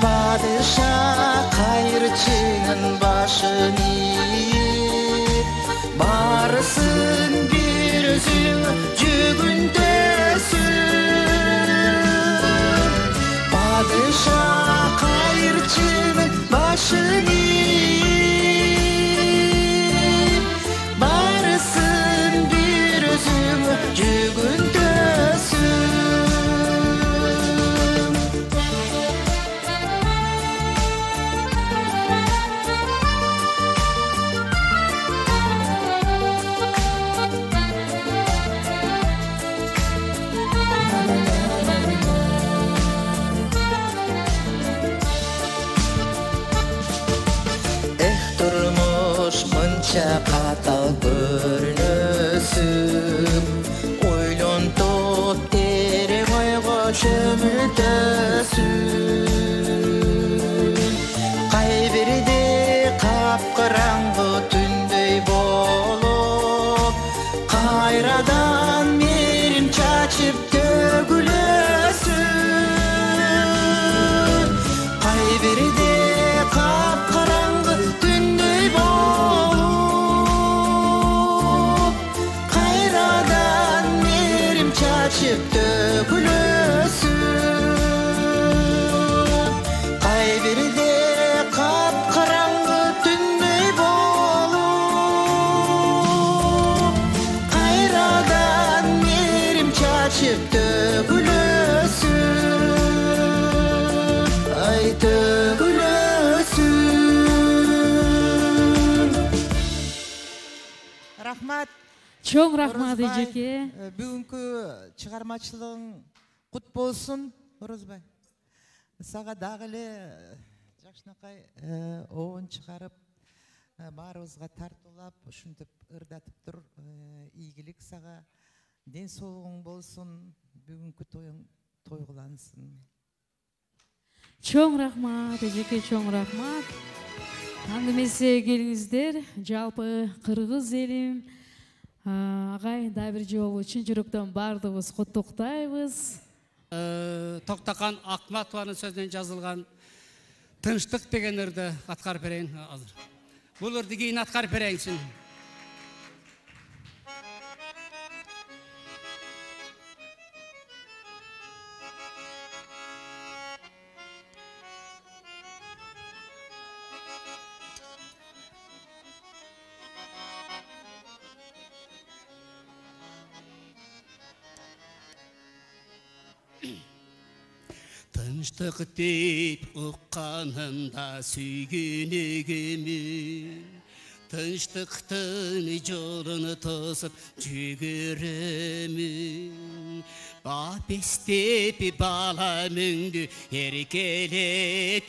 Padişah kayırçının başını yiyip Barısın bir özün cügündösün Padişah kayırçının başını Qatal görünösün Oylon tot tere koygo çömültösün Qaybirde kapqarаңғы түндöy bolup Qayradan merim çaçıp tөгүлөсүн Qaybirde kapqarаңғы түндöy bolup Açıp dökülösün Qaybirde kapqarаңғы түндöy bolup Qayradan merim çaçıp dökülösün Ay dökülösün Рахмат. Чоң рахмат эжеке. Бүгүнкү чыгармачылыгың кут болсун, Орозбай. Сага дагы эле жакшынакай оон чыгарып, баарыбызга тартуулап, ушинтип ырдатып тур. Ийгилик сага, ден соолугуң болсун, бүгүнкү тоюң тойгулансын. Чоң рахмат эжеке, чоң рахмат. Андемесе келиңиздер, жалпы кыргыз элим Агай, да бир жолу чын жүрөктөн бардыбыз куттуктайбыз. Токтакан Акматованын сөзүнөн жазылган тынчтык деген ырды аткарып берейин азыр. Бул ырды кийин аткарып берейинсин. Тынчтык деп укканымда сүйгөн эгемин Тынчтыктын жолун тосуп жүгүрөмүн. Бап эстеп бала мүңдү эркелетип,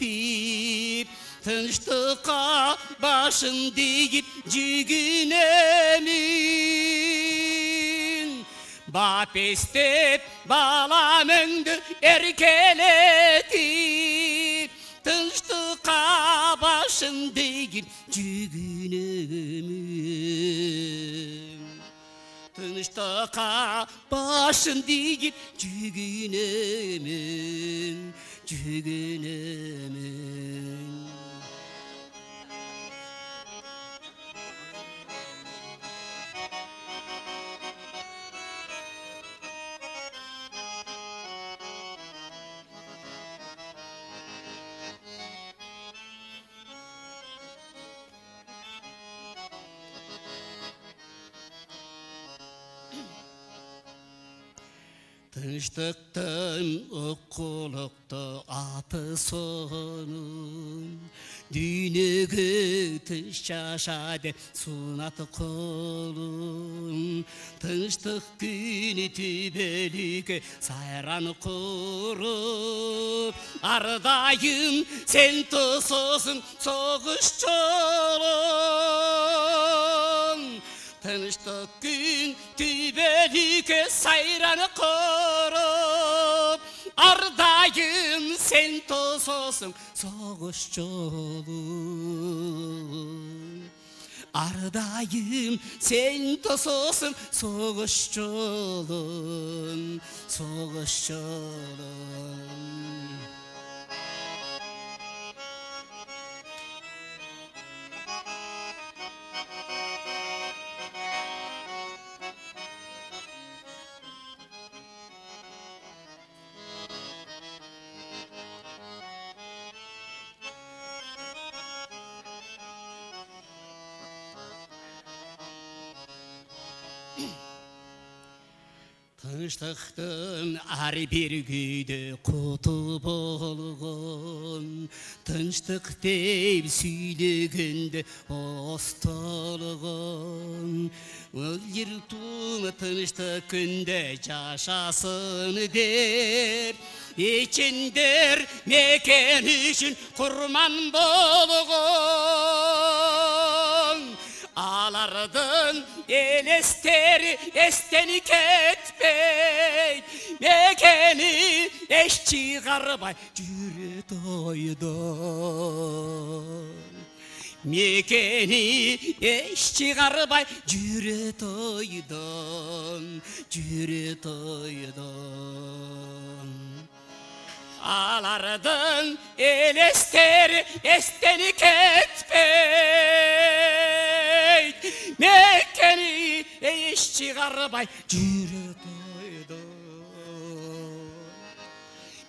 тынчтыкка башын тийип жүгүнөмүн. Бап эстеп бала мүңдү эркелетип, тынчтыкка башын тийип жүгүнөмүн. Тынчтыкка башын тийип жүгүнөмүн, жүгүнөмүн. Тынчтыктын окулукта аты сонун, дүйнөгө тынч жаша деп сунат колун. Тынчтык күнү түбөлүккө сайран куруп, ардайым сен тососуң согуш жолун. Тынчтык күн түбөлүккө сайран куруп, ардайым сен тососуң согуш жолун. Ардайым сен тососуң согуш жолун, согуш жолун. Тынчтыктын ар бир күйдө куту болгон, тынчтык деп сүйлөгөндө ооз толгон. Эл журтум тынчтык күндө жашасын деп, ичиндер мекен үчүн курман болгон. Алардын элестери эстени кетпейт, мекени эч чыгарбай жүрөт ойдон. Мекени эч чыгарбай жүрөт ойдон, жүрөт ойдон. Алардын элестери эстени кетпейт, мекени эч чыгарбай жүрөт ойдон.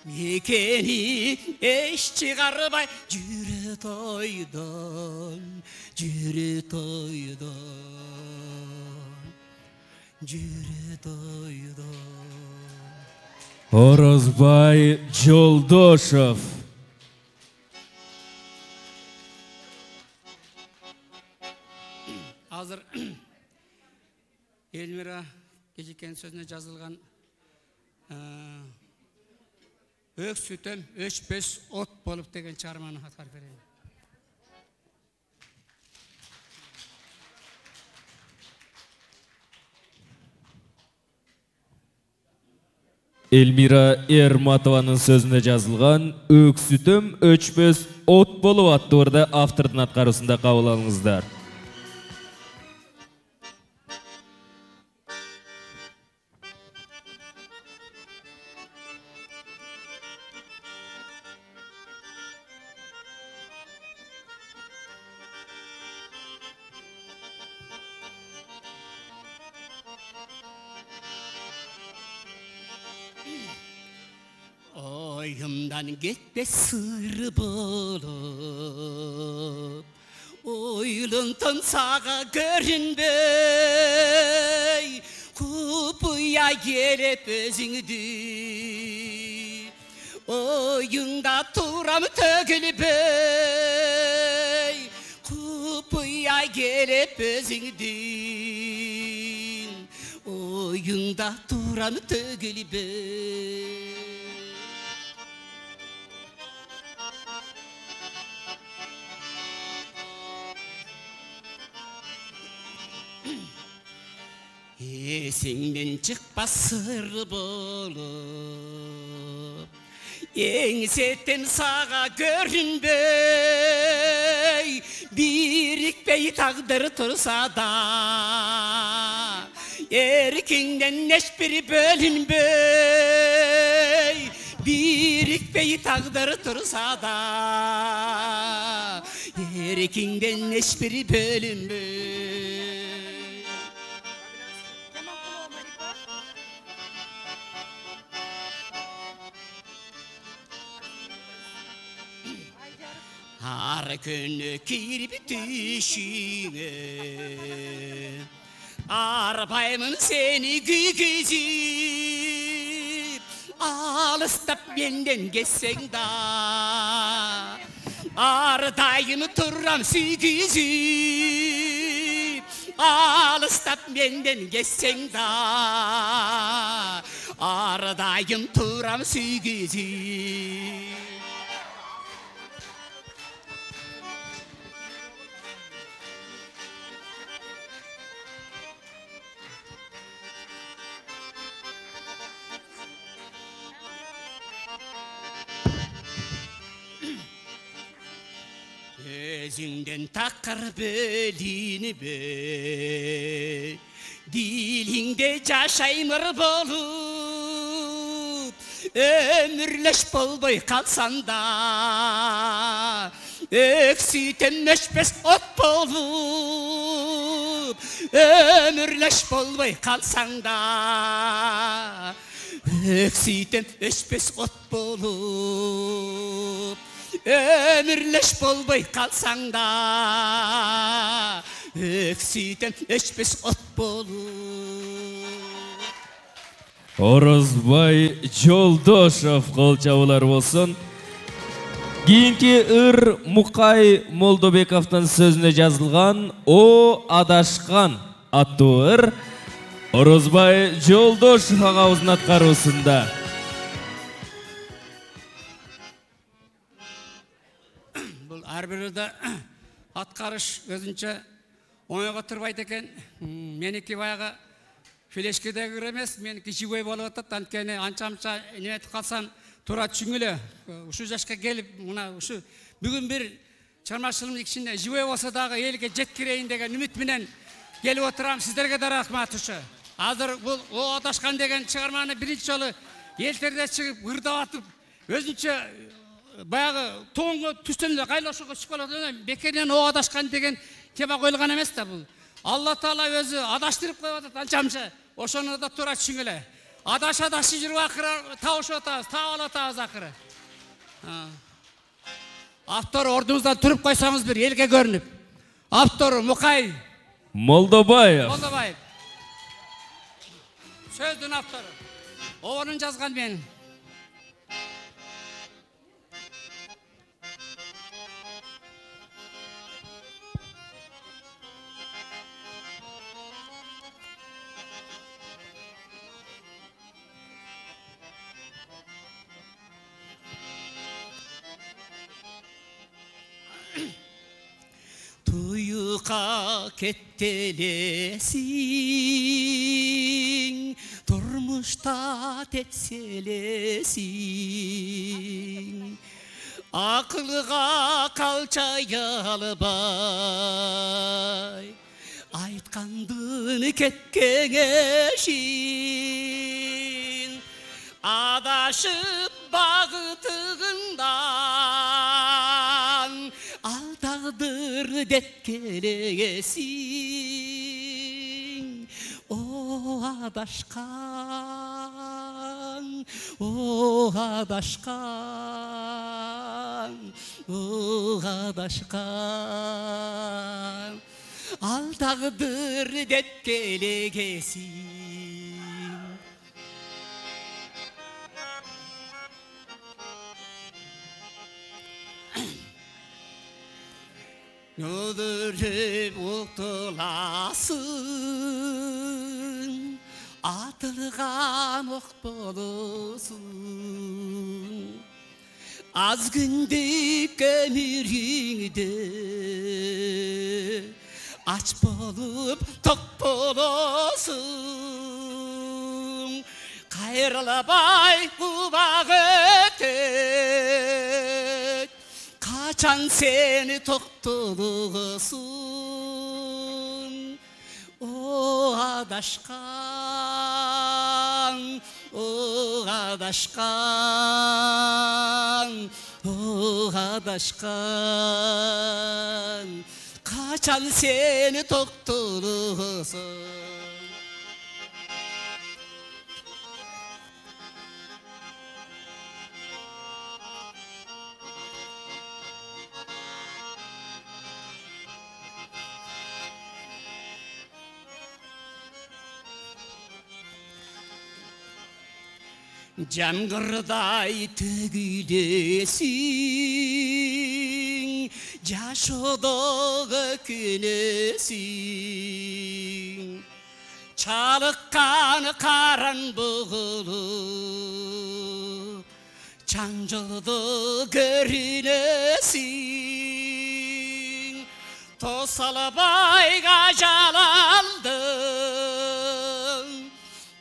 Мекени эч чыгарбай жүрөт ойдон, жүрөт ойдон, жүрөт ойдон. Орозбай Жолдошев. Азыр Элмира Кежекенин сөзүнө жазылган өк сүтөм өчпөс от болуп деген чыгарманы аткарып берейин. Элмира Эрматованын сөзүнө жазылган «Өк сүтөм өчпөс от болуп» аттуу ырды автордун аткаруусунда кабыл алыңыздар. Oyumdan gitme sır bulup, oyluntan sağa görünbey, kupuya gelip özüngdü. Oyunda turam tökülbey, kupuya gelip келіп өзіңдің ойыңда тұрам төгілбе. Есіңнен шықпас сыр болып, еңсеттен саға көрінбей, бірікпей тағдыр тұрса да, еркіңнен ешбір бөлінбей, бірікпей тағдыр тұрса да, еркіңнен ешбір бөлінбей. Har күні кіріп түшіңе, арбаймын сені күйгізіп, алыстап менден кетсең да, ардайым тұрам сүйгізіп, алыстап менден кетсең да, ардайым тұрам сүйгізіп. Özünden takar belini be, dilinde yaşaymır bolup, ömürleş bolboy kalsan da, öksüten meşbes ot bolup, ömürleş bolboy kalsan da, öksüten meşbes ot bolup, ömürleş bolboy kalsan da, öksüten öçpes ot bolup. Orozbay Жолдошов кол чабуулар болсун. Кийинки ыр Мукай Молдобековдун сөзүнө жазылган "О адашкан" аттуу ыр Орозбай Жолдошов агабыздын аткаруусунда. Әрбірді атқарыш өзінше оңайға тұрбайды екен. Менікі баяғы флешкедегі емес, менікі живой болып атады. Анткені анша-анша неметіп қалсам тұра түңілі. Ұшы жашқа келіп, бүгін бір шығармашылығымның ішінде живой болса дағы елге жеткірейін деген үмітменен келіп отырам. Сіздерге де рахмат ұшы. Азыр бұл "О адашқан" деген шығарманы бірінші жолы елтерде шығып, ырдап атып, өзінше баяғы тоңғы түстенді қайлашуға шықпалады, бекерден "О адашқан" деген тема қойылған емес та бұл. Алла Таала өзі адаштырып қойып атады аншамша. Ошоны да тура түшүнгүлө. Адаша жүрүп акыры табышып атабыз, таап атабыз акыры. Автор ордумуздан туруп койсоңуз бир элге көрүнүп. Автору Мукай Молдобаев. Сөздүн автору. Обонун жазган мен. Tuyuqa kettelesin, turmuşta tetselesin. Akılga kalçayalı bay, aytkandın ketken eşin. Adaşıp bağıtığından, aldağdır detkelesin. O adaşkan, o adaşkan, o adaşkan, aldağdır detkelesin. Öldürüp uğtulasın, atılgan ok bolusun. Az gündük ömüründe aç bolup tok bolusun. Kayrılabay kubak ötek, kaçan seni toktulusun. O adaşkan, o adaşkan, o adaşkan, kaçan seni toktulusun. Jamgırday tügüdesin, yaşoda günesin. Çalıkkan karan boğulup, çancıldı görünesin. Tosalabay gacalandın,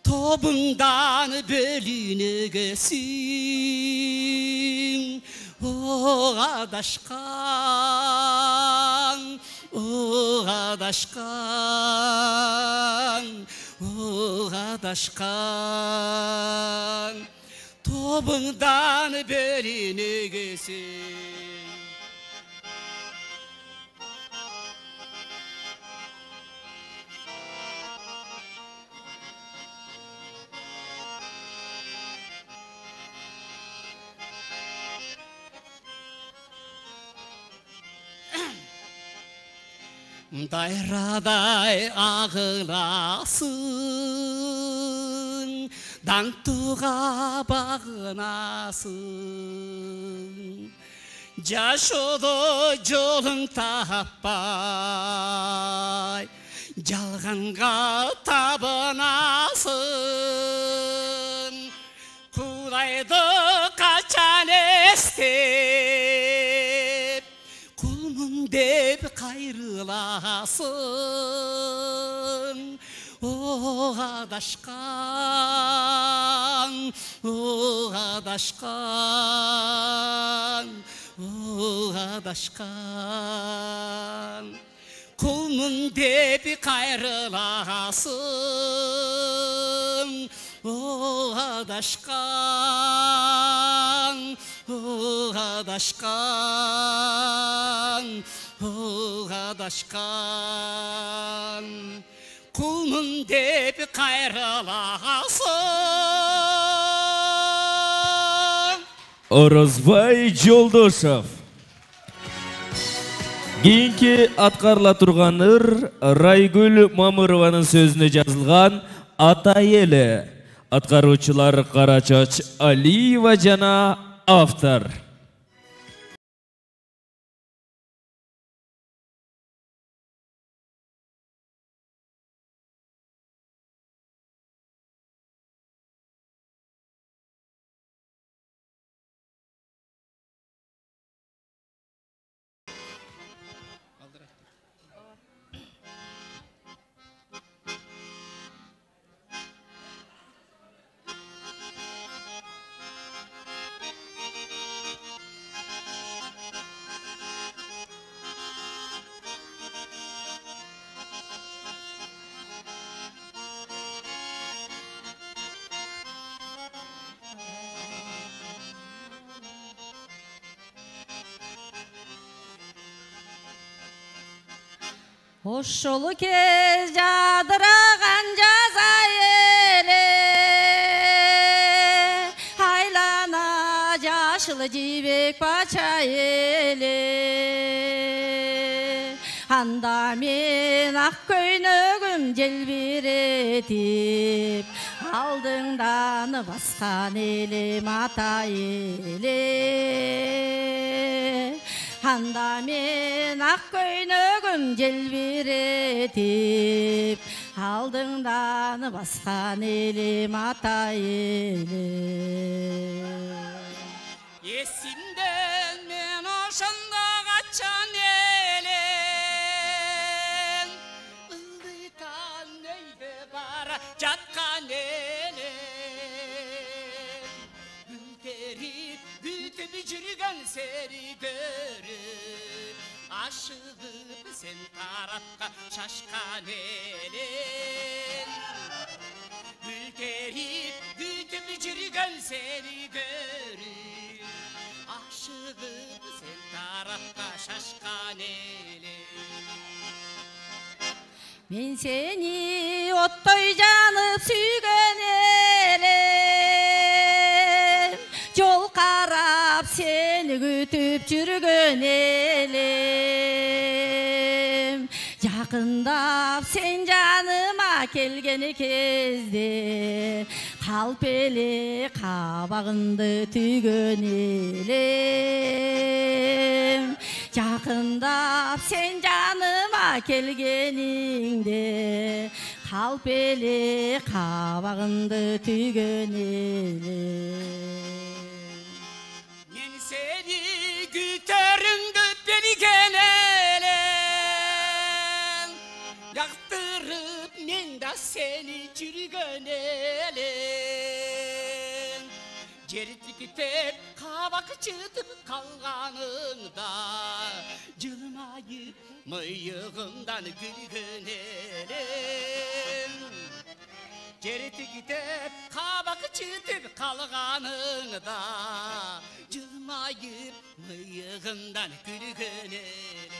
tobundan bölünegesin. O adaşkan, o adaşkan, o adaşkan, tobundan bölünegesin. Dayraday ağılasın, dantuğa bağınasın. Yaşoda yolun tapay, jalganğa tabınasın. Kudaydı kaçan estep, kulmun dep kayrılasın. O adaşkan, o adaşkan, o adaşkan, kulmun dep kayrılasın. O adaşkan, o adaşkan, o adaşkan, kulmun dep kayrılasın. Орозбай Жолдошев. Кийинки аткарыла турган ыр Райгүл Мамырованын сөзүнө жазылган Ата эли. Аткаруучулар Карачач Алиева жана автор. Ошол кез жадыраган жаз айылы, айлана жашыл жибек бача эле. Анда мен ак көйнөгүм желбиретип, алдыңдан баскан элем ата эле. Анда мен ақ көйнөгім желбіретіп, алдыңдан басқан елім ата елім. Есімден мен ошында қачан елім, ылдитан өйді бара жатқан елім. Гүлдеріп, бүтіп жүрген сені көріп, ашығып сен тарапқа шашқан елім. Gülterip, gütüp жүрген seni görüp, aşığıp sen tarafta şaşkan elim. Мен сені оттой жанып сүйген елім, жол қарап сені күтіп жүрген елім. Жақындап сен жаныма келген кезде, қалп еле қабағынды түйген елім. Жақындап сен жаныма келгеніңде, қалп еле қабағынды түйген елім. Мен seni güterimde bilgen elim, yaktırıp men de seni жүрген elim. Жерітікітеп қабақ çıtıp қалғаныңда, жылмайып миығымдан күлген elim. Жерітікітеп қабақ çıtıp қалғаныңda, жылмайып миығымдан күлген elim.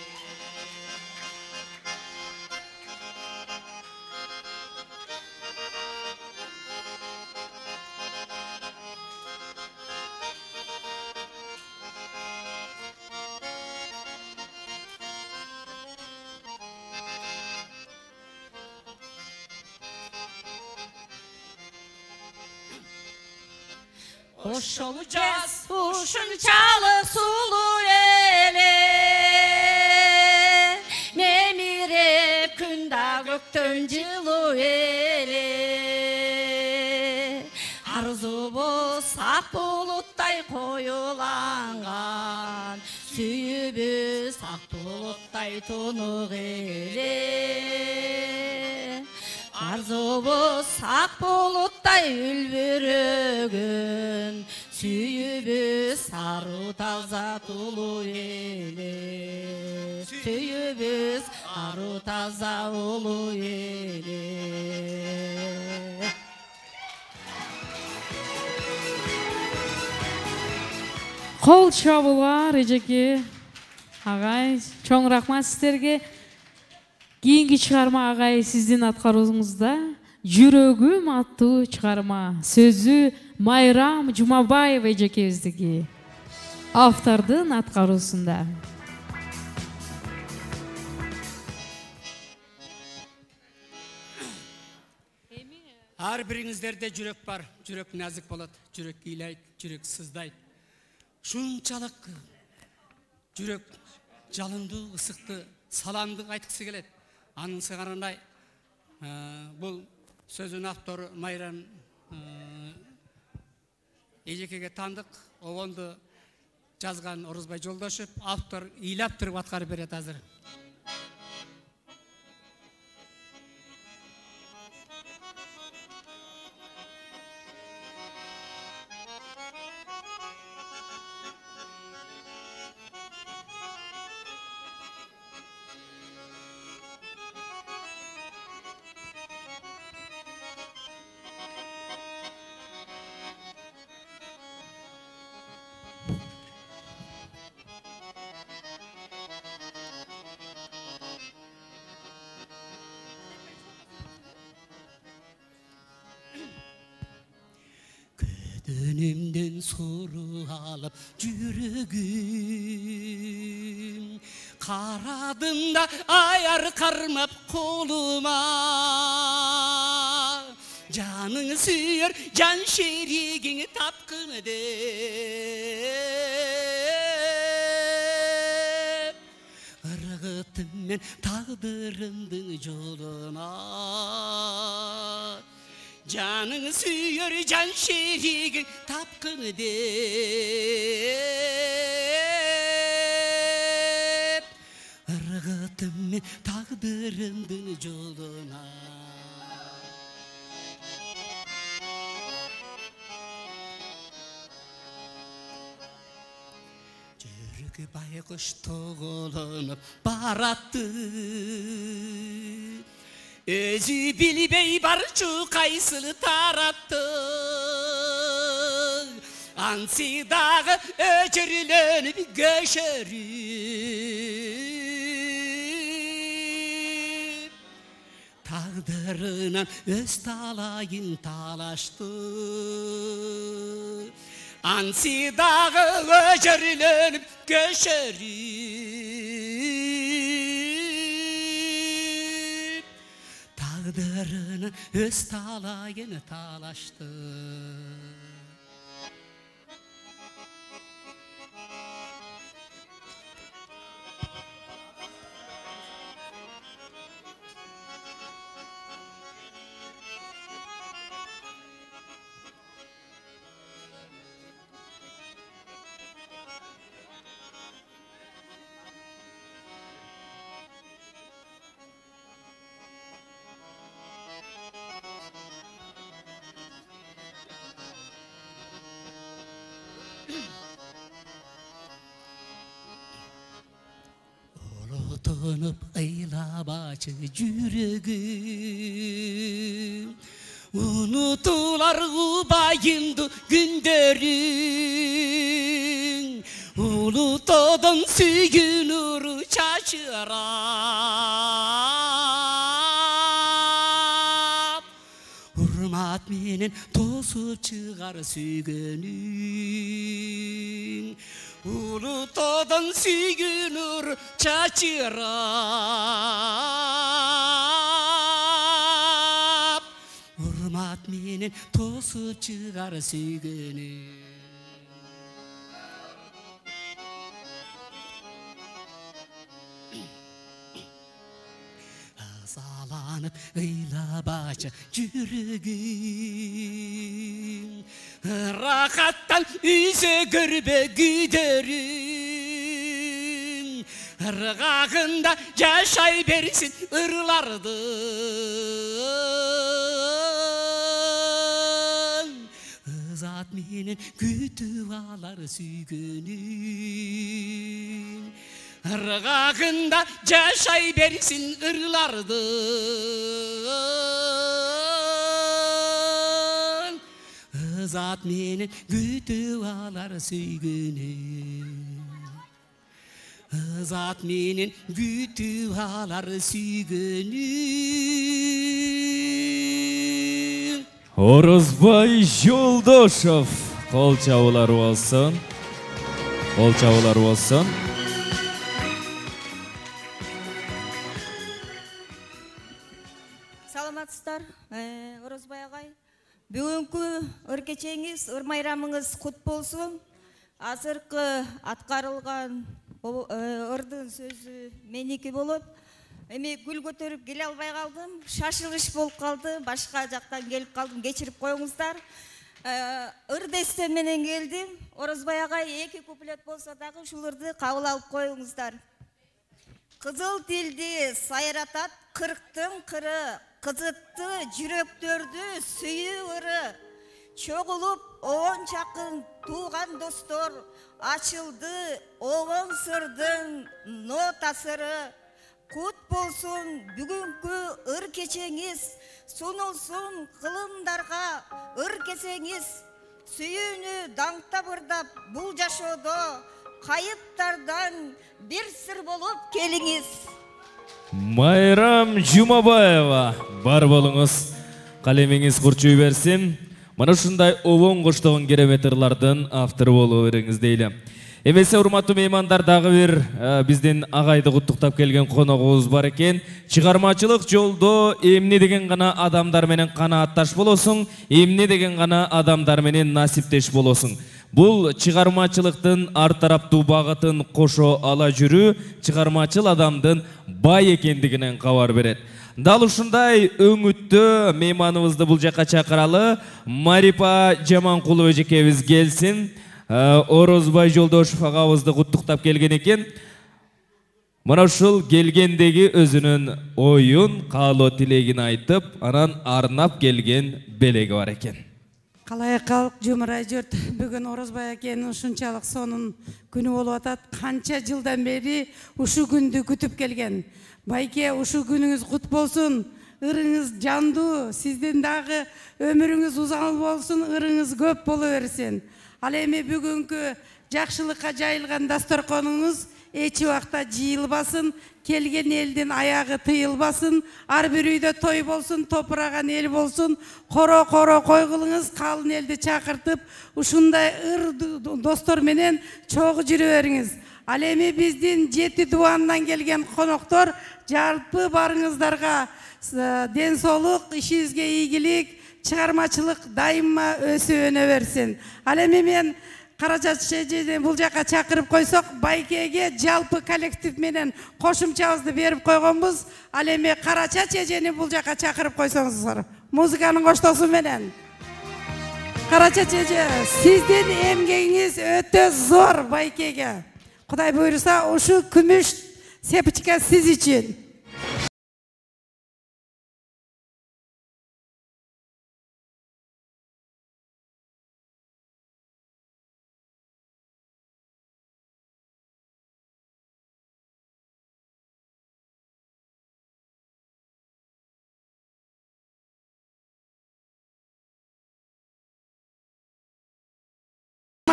Hoş olacağız uşunçalı sulu ele, memirep kunda göktön жылу ele. Arzubuz ақ bulutтай koyulangan, sүйүбүз ақ bulutтай tunuq ele. Arzubuz ақ bulutтай үлбүрөгөн, sүйүбүз сары таза тулу эле. Sүйүбүз сары таза улуу эле. Қол шабуулар эжеке агай, чоң рахмат сиздерге. Кийинки чыгарма агай сиздин аткаруңузда Жүрөгүм аттуу чыгарма. Сөзү Майрам Жумабаева эжекебиздики. Автордун аткаруусунда. Ар бириңиздерде жүрөк бар, жүрөк назик болот, жүрөк ыйлайт, жүрөк сыздайт. Шунчалык жүрөк жалындуу, ысыкты, саламдык айткысы келет. Анын сыгарындай бул сөзүн автору Майрам эжекеге таандык, обонду жазган Орозбай Жолдошев, автор ыйлап туруп аткарып берет азыр. Dönümden soru alıp жүрөгүм, карадым да аяр кармап колума. Жаның сүйөр, жан шеригиңи тапкын деп. ыргытым мен тагдырымдын жолуна. Жаның сүйөр жан шеригин тапкын деп, ыргытым мен тагдырымдын жолуна. Жүрөк байкуш тоголонуп баратты, өзү билбей барчу кайсыл таратты. Ансы дагы өчүрүлөнүп көшөрүп, тагдырынан өз талайын талашты. Ансы дагы өчүрүлөнүп көшөрүп, тагдырынан өз талайын талашты. Olotulup aylabaçı жүрегім, unutulар ubayındı günlerin, ulutodan sügünür çaçırap, hurmat menen tosup çıgar sügünün. Ulutodan sügünür çaçırap, hurmat menen tosup çıgar sügünün. Azalanıp ıylabaça жүрегім, raqattan üze görbe giderin, ırgağında yaşay bersin ırlardın. Izat menen kütüp alar sügünün, ırgağında yaşay bersin ırlardın. Izat menen kütüp alar sügünün, Izat menen kütüp alar sügünün. Орозбай Жолдошов, кол чабуулар болсун. Кол чабуулар болсун. Саламатсыздар, Орозбай агай. Бүгүнкү ыр кечеңиз, ыр майрамыңыз кут болсун. Азыркы аткарылган ырдын сөзү меники болот. Эми гүл көтөрүп келе албай калдым. Шашылыш болуп калды. Башка жактан келип калдым. Кечирип коюңуздар. Ыр десте менен келдим. Орозбай агай эки куплет болсо дагы ушул ырды кабыл алып коюңуздар. Кызыл тилди сайратат кырктын кыры, кызытты жүрөктөрдү сүйүү ыры. Чогулуп он чакын тууган достор, ачылды оон сырдын нотасыры. Кут болсун бүгүнкү ыр кечеңиз, сунулсун кылымдарга ыр кесеңиз. Сүйүүнү даңктап ырдап бул жашоодо, кайыптардан бир сыр болуп келиңиз. Майрам Жумабаева, бар болуңуз, калемиңиз курчуй берсин. Мына ушундай обон коштогон керемет ырлардын автору болуу бериңиз дейли. Эмесе урматтуу меймандар, дагы бир биздин агайды куттуктап келген коногубуз бар экен. Чыгармачылык жолдо эмне деген гана адамдар менен канаатташ болосуң, эмне деген гана адамдар менен насиптеш болосуң. Бул чыгармачылыктын ар тараптуу багытын кошо ала жүрүү чыгармачыл адамдын бай экендигинен кабар берет. Дал ушундай өңүттө мейманыбызды бул жака чакыралы. Марипа Жаманкулова эжекебиз келсин. Орозбай Жолдошов агабызды куттуктап келген экен. Мына ушул келгендеги өзүнүн оюн, каалоо тилегин айтып, анан арнап келген белеги бар экен. Калай калк жумурай журт, бүгүн Орозбай акенин ушунчалык сонун күнү болуп атат. Канча жылдан бери ушу күндү күтүп келген. Байке, ушу күнүңүз кут болсун, ырыңыз жандуу, сиздин дагы өмүрүңүз узун болсун, ырыңыз көп боло берсин. Ал эми бүгүнкү жакшылыкка жайылган дасторконуңуз эч убакта жыйылбасын, келген элдин аягы тыйылбасын, ар бир үйдө той болсун, топураган эл болсун, коро кой кылыңыз, калын элди чакыртып, ушундай ыр достор менен чогуу жүрө бериңиз. Ал эми биздин 7 дубандан келген коноктор жалпы барыңыздарга ден соолук, ишиңизге ийгилик, чыгармачылык дайыма өсө өнө берсин. Ал эми мен Карачач эжени бул жака чакырып койсок, Байкеге жалпы коллектив менен кошумчабызды берип койгонбуз. Ал эми Карачач эжени бул жака чакырып койсоңуздар, музыканын коштоосу менен. Карачач эже, сиздин эмгегиңиз өтө зор Байкеге. Кудай буйруса, ушу күмүш сепичка сиз үчүн.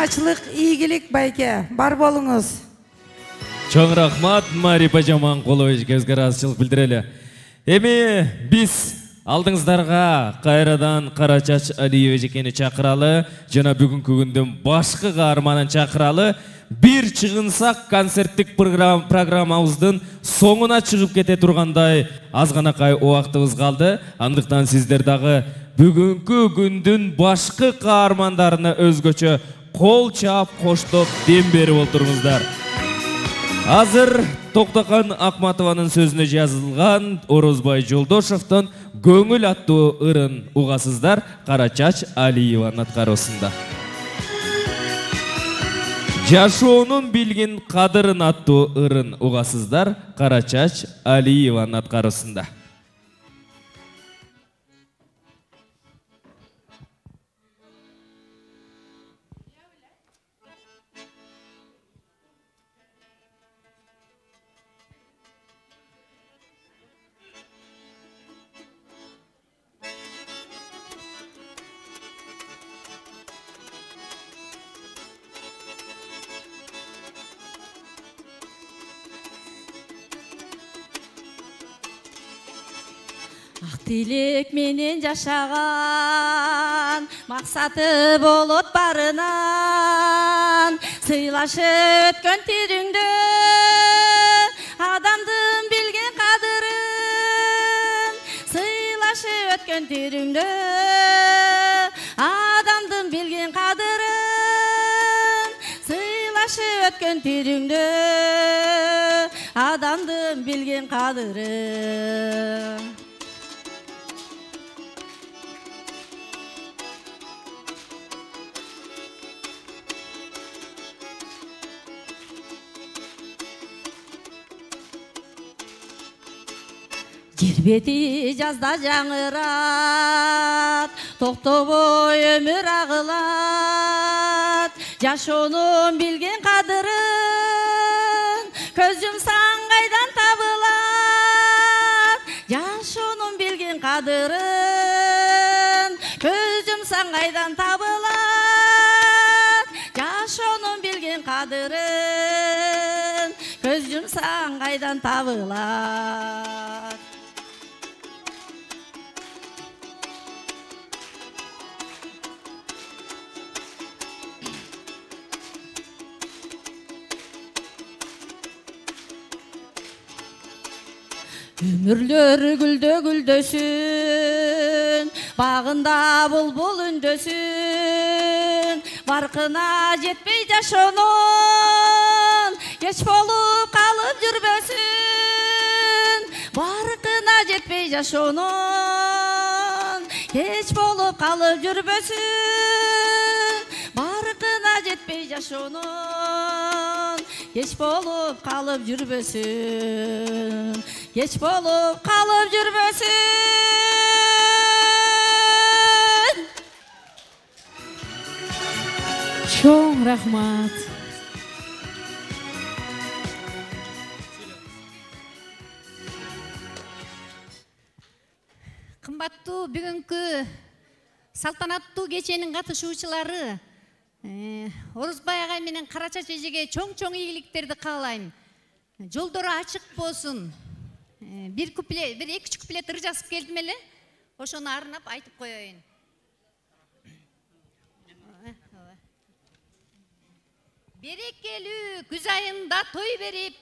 Чыгармачылык, ийгилик Байке, бар болуңуз. Чоң рахмат Марипа Жаманкулова эжекебизге ыраазычылык билдирели. Эми биз алдыңыздарга кайрадан Карачач Алиев эжекени чакыралы, жана бүгүнкү күндүн башкы каарманын чакыралы. Бир чыгынсак концерттик программабыздын соңуна чыгып кете тургандай азганакай убактыбыз калды. Андыктан сиздер дагы бүгүнкү күндүн башкы каармандарына өзгөчө кол чаап коштоп дем берип отуруңуздар. Азыр Токтокан Акматованын сөзүнө жазылган Орозбай Жолдошовдун Көңүл аттуу ырын угасыздар Карачач Алиеванын аткаруусунда. Жашоонун билгин кадырын аттуу ырын угасыздар Карачач Алиеванын аткаруусунда. Тилек менен жашаган максаты болот барынан, сыйлашып өткөн тирүңдө адамдын билген кадырын, сыйлашып өткөн тирүңдө адамдын билген кадырын, сыйлашып өткөн тирүңдө адамдын билген кадырын. Жер бети жазда жаңырат, токтобой өмүр агылат, жашоонун билген кадырын көз жумсаң кайдан табылат, жашоонун билген кадырын көз жумсаң кайдан табылат, жашоонун билген кадырын көз жумсаң кайдан табылат. Өмүрлөр гүлдө гүлдөсүн, багында булбул үндөсүн, барқына жетпей жашонун кеч болуп калып жүрбөсүн барқына жетпей жашонун кеч болуп калып жүрбөсүн барқына жетпей жашонун кеч болуп калып жүрбөсүн кеч болуп калып жүрбөсүн. Чоң рахмат. Кымбаттуу бүгүнкү салтанаттуу кеченин катышуучулары, Орозбай агай менен Карача эжеге чоң ийгиликтерди каалайм. Жолдору ачык болсун. Бир эки куплет ыр жазып келдим эле. Ошону арнап айтып коеюн. Берекелүү күз айында той берип,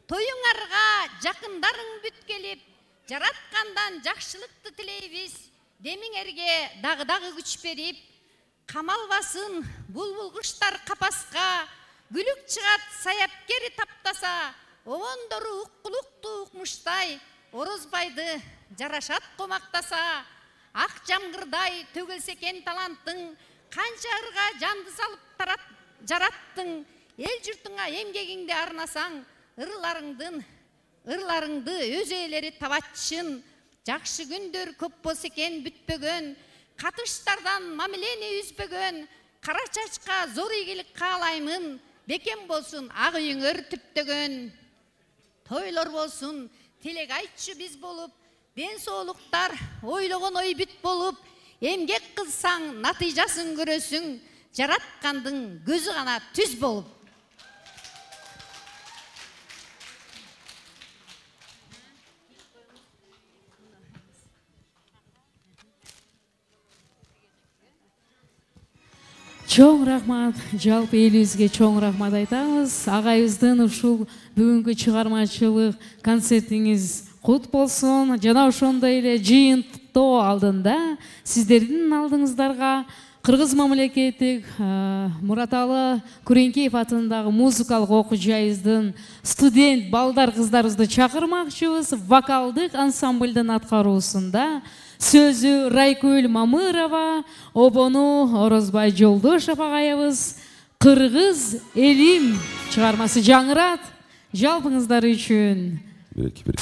тоюңарга жакындарың бүт келип, жараткандан жакшылыкты тилейбиз. Демиңерге дагы күч берип, камалбасын булбул куштар капаска, гүлүк чыгат саяпкери таптаса, обондору уккулукту укмуштай, Орозбайды жарашат комактаса, ак жамгырдай төгүлсө экен талантың, канча ырга жанды салып жараттың, эл журтуңа эмгегиңди арнасаң, ырларыңды өз ээлери табатчын, жакшы күндөр көп болсо экен бүтпөгөн, катыштардан мамилени үзбөгөн, Кара Чачка зор ийгилик каалаймын, бекем болсун ак үйүңөр түптөгөн. Тойлор болсун, тилек айтчу биз болуп, ден соолуктар ойлогон ой бүт болуп, эмгек кылсаң натыйжасын көрөсүң, жараткандың көзү гана түз болуп. Чоң рахмат, жалпы элибизге чоң рахмат айтабыз. Агайыбыздын ушул бүгүнкү чыгармачылык концертиңиз кут болсун. Жана ошондой эле жыйынтыктоо алдында сиздердин алдыңыздарга Кыргыз мамлекеттик Мураталы Күреңкеев атындагы музыкалык окуу жайыбыздын студент балдар кыздарыбызды чакырмакчыбыз. Вокалдык ансамблдын аткаруусунда сөзү Райкүл Мамырова, обону Орозбай Жолдошов агайыбыз. Кыргыз элим чыгармасы жаңырат. Жалпыңыздар үчүн. Күн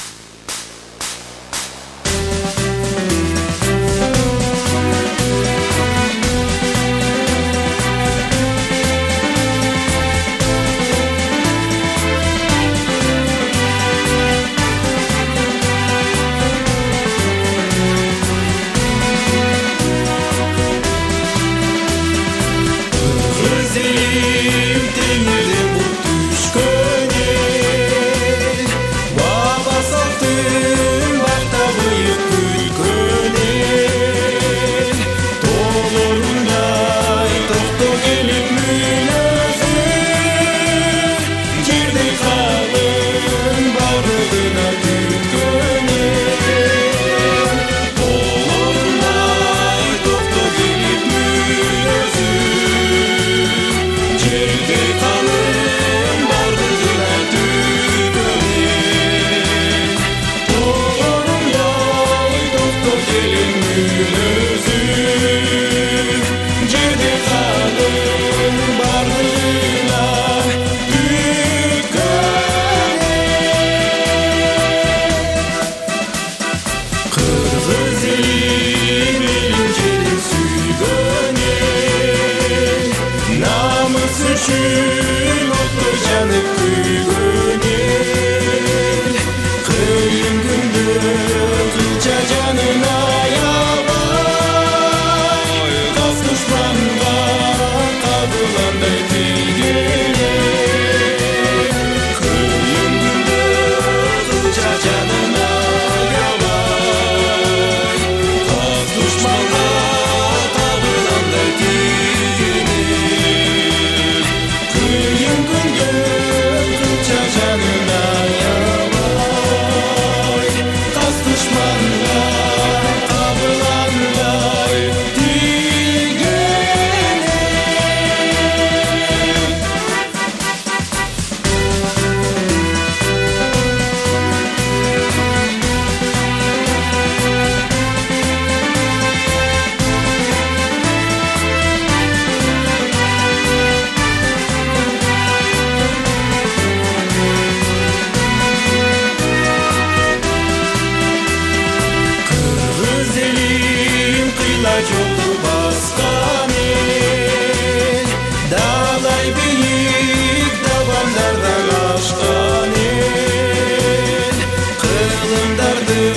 басқан ел, далай биік табандарда қашқан ел, қылымдардың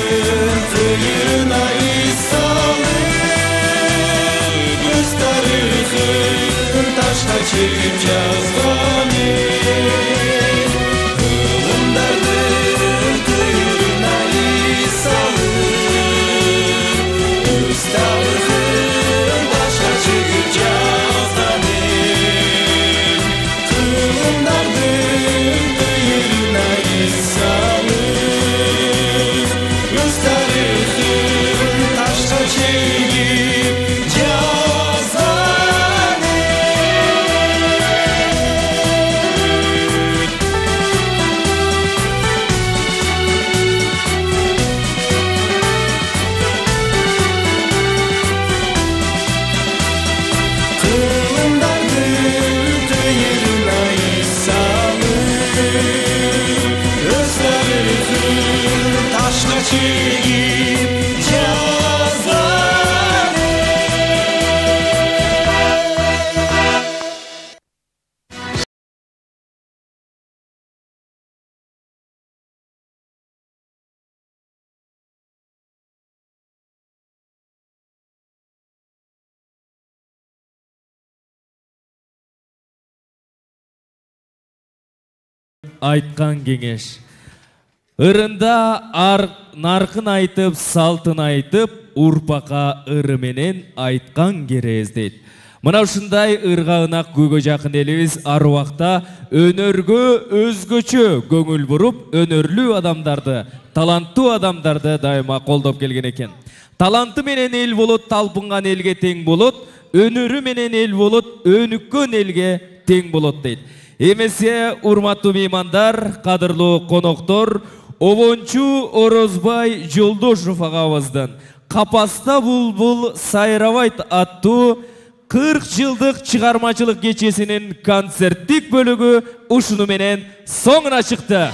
қиырына із салып, өз тарихын ташқа чекіп жазған ел, қылымдардың қиырына із салып, өз тарихын ташқа чекіп жазған ел, қылымдардың қиырына із салып, өз тарихын ташқа чегіп жазған қылымдардың қиырына із салып, өз тарихын ташқа чегіп жазған Айтқан кеңеш. Ырында нарқын айтып, салтын айтып, урпақа ыры менен айтқан керез дейді. Мына ушундай ырғағына көгө жақын еліміз аруақта өнөргө өзгөчө көңіл бұруп, өнөрлүү адамдарды, таланттуу адамдарды дайыма колдоп келген екен. Таланты менен ел болот, талпынған елге тең болот, өнөрү менен ел болот, өнүккөн елге тең болот дейді. Эмесе, урматтуу меймандар, кадырлуу коноктор, обончу Орозбай Жолдошов агабыздын «Капаста булбул сайрабайт» аттуу 40 жылдык чыгармачылык кечесинин концерттик бөлүгү ушуну менен соңуна чыкты.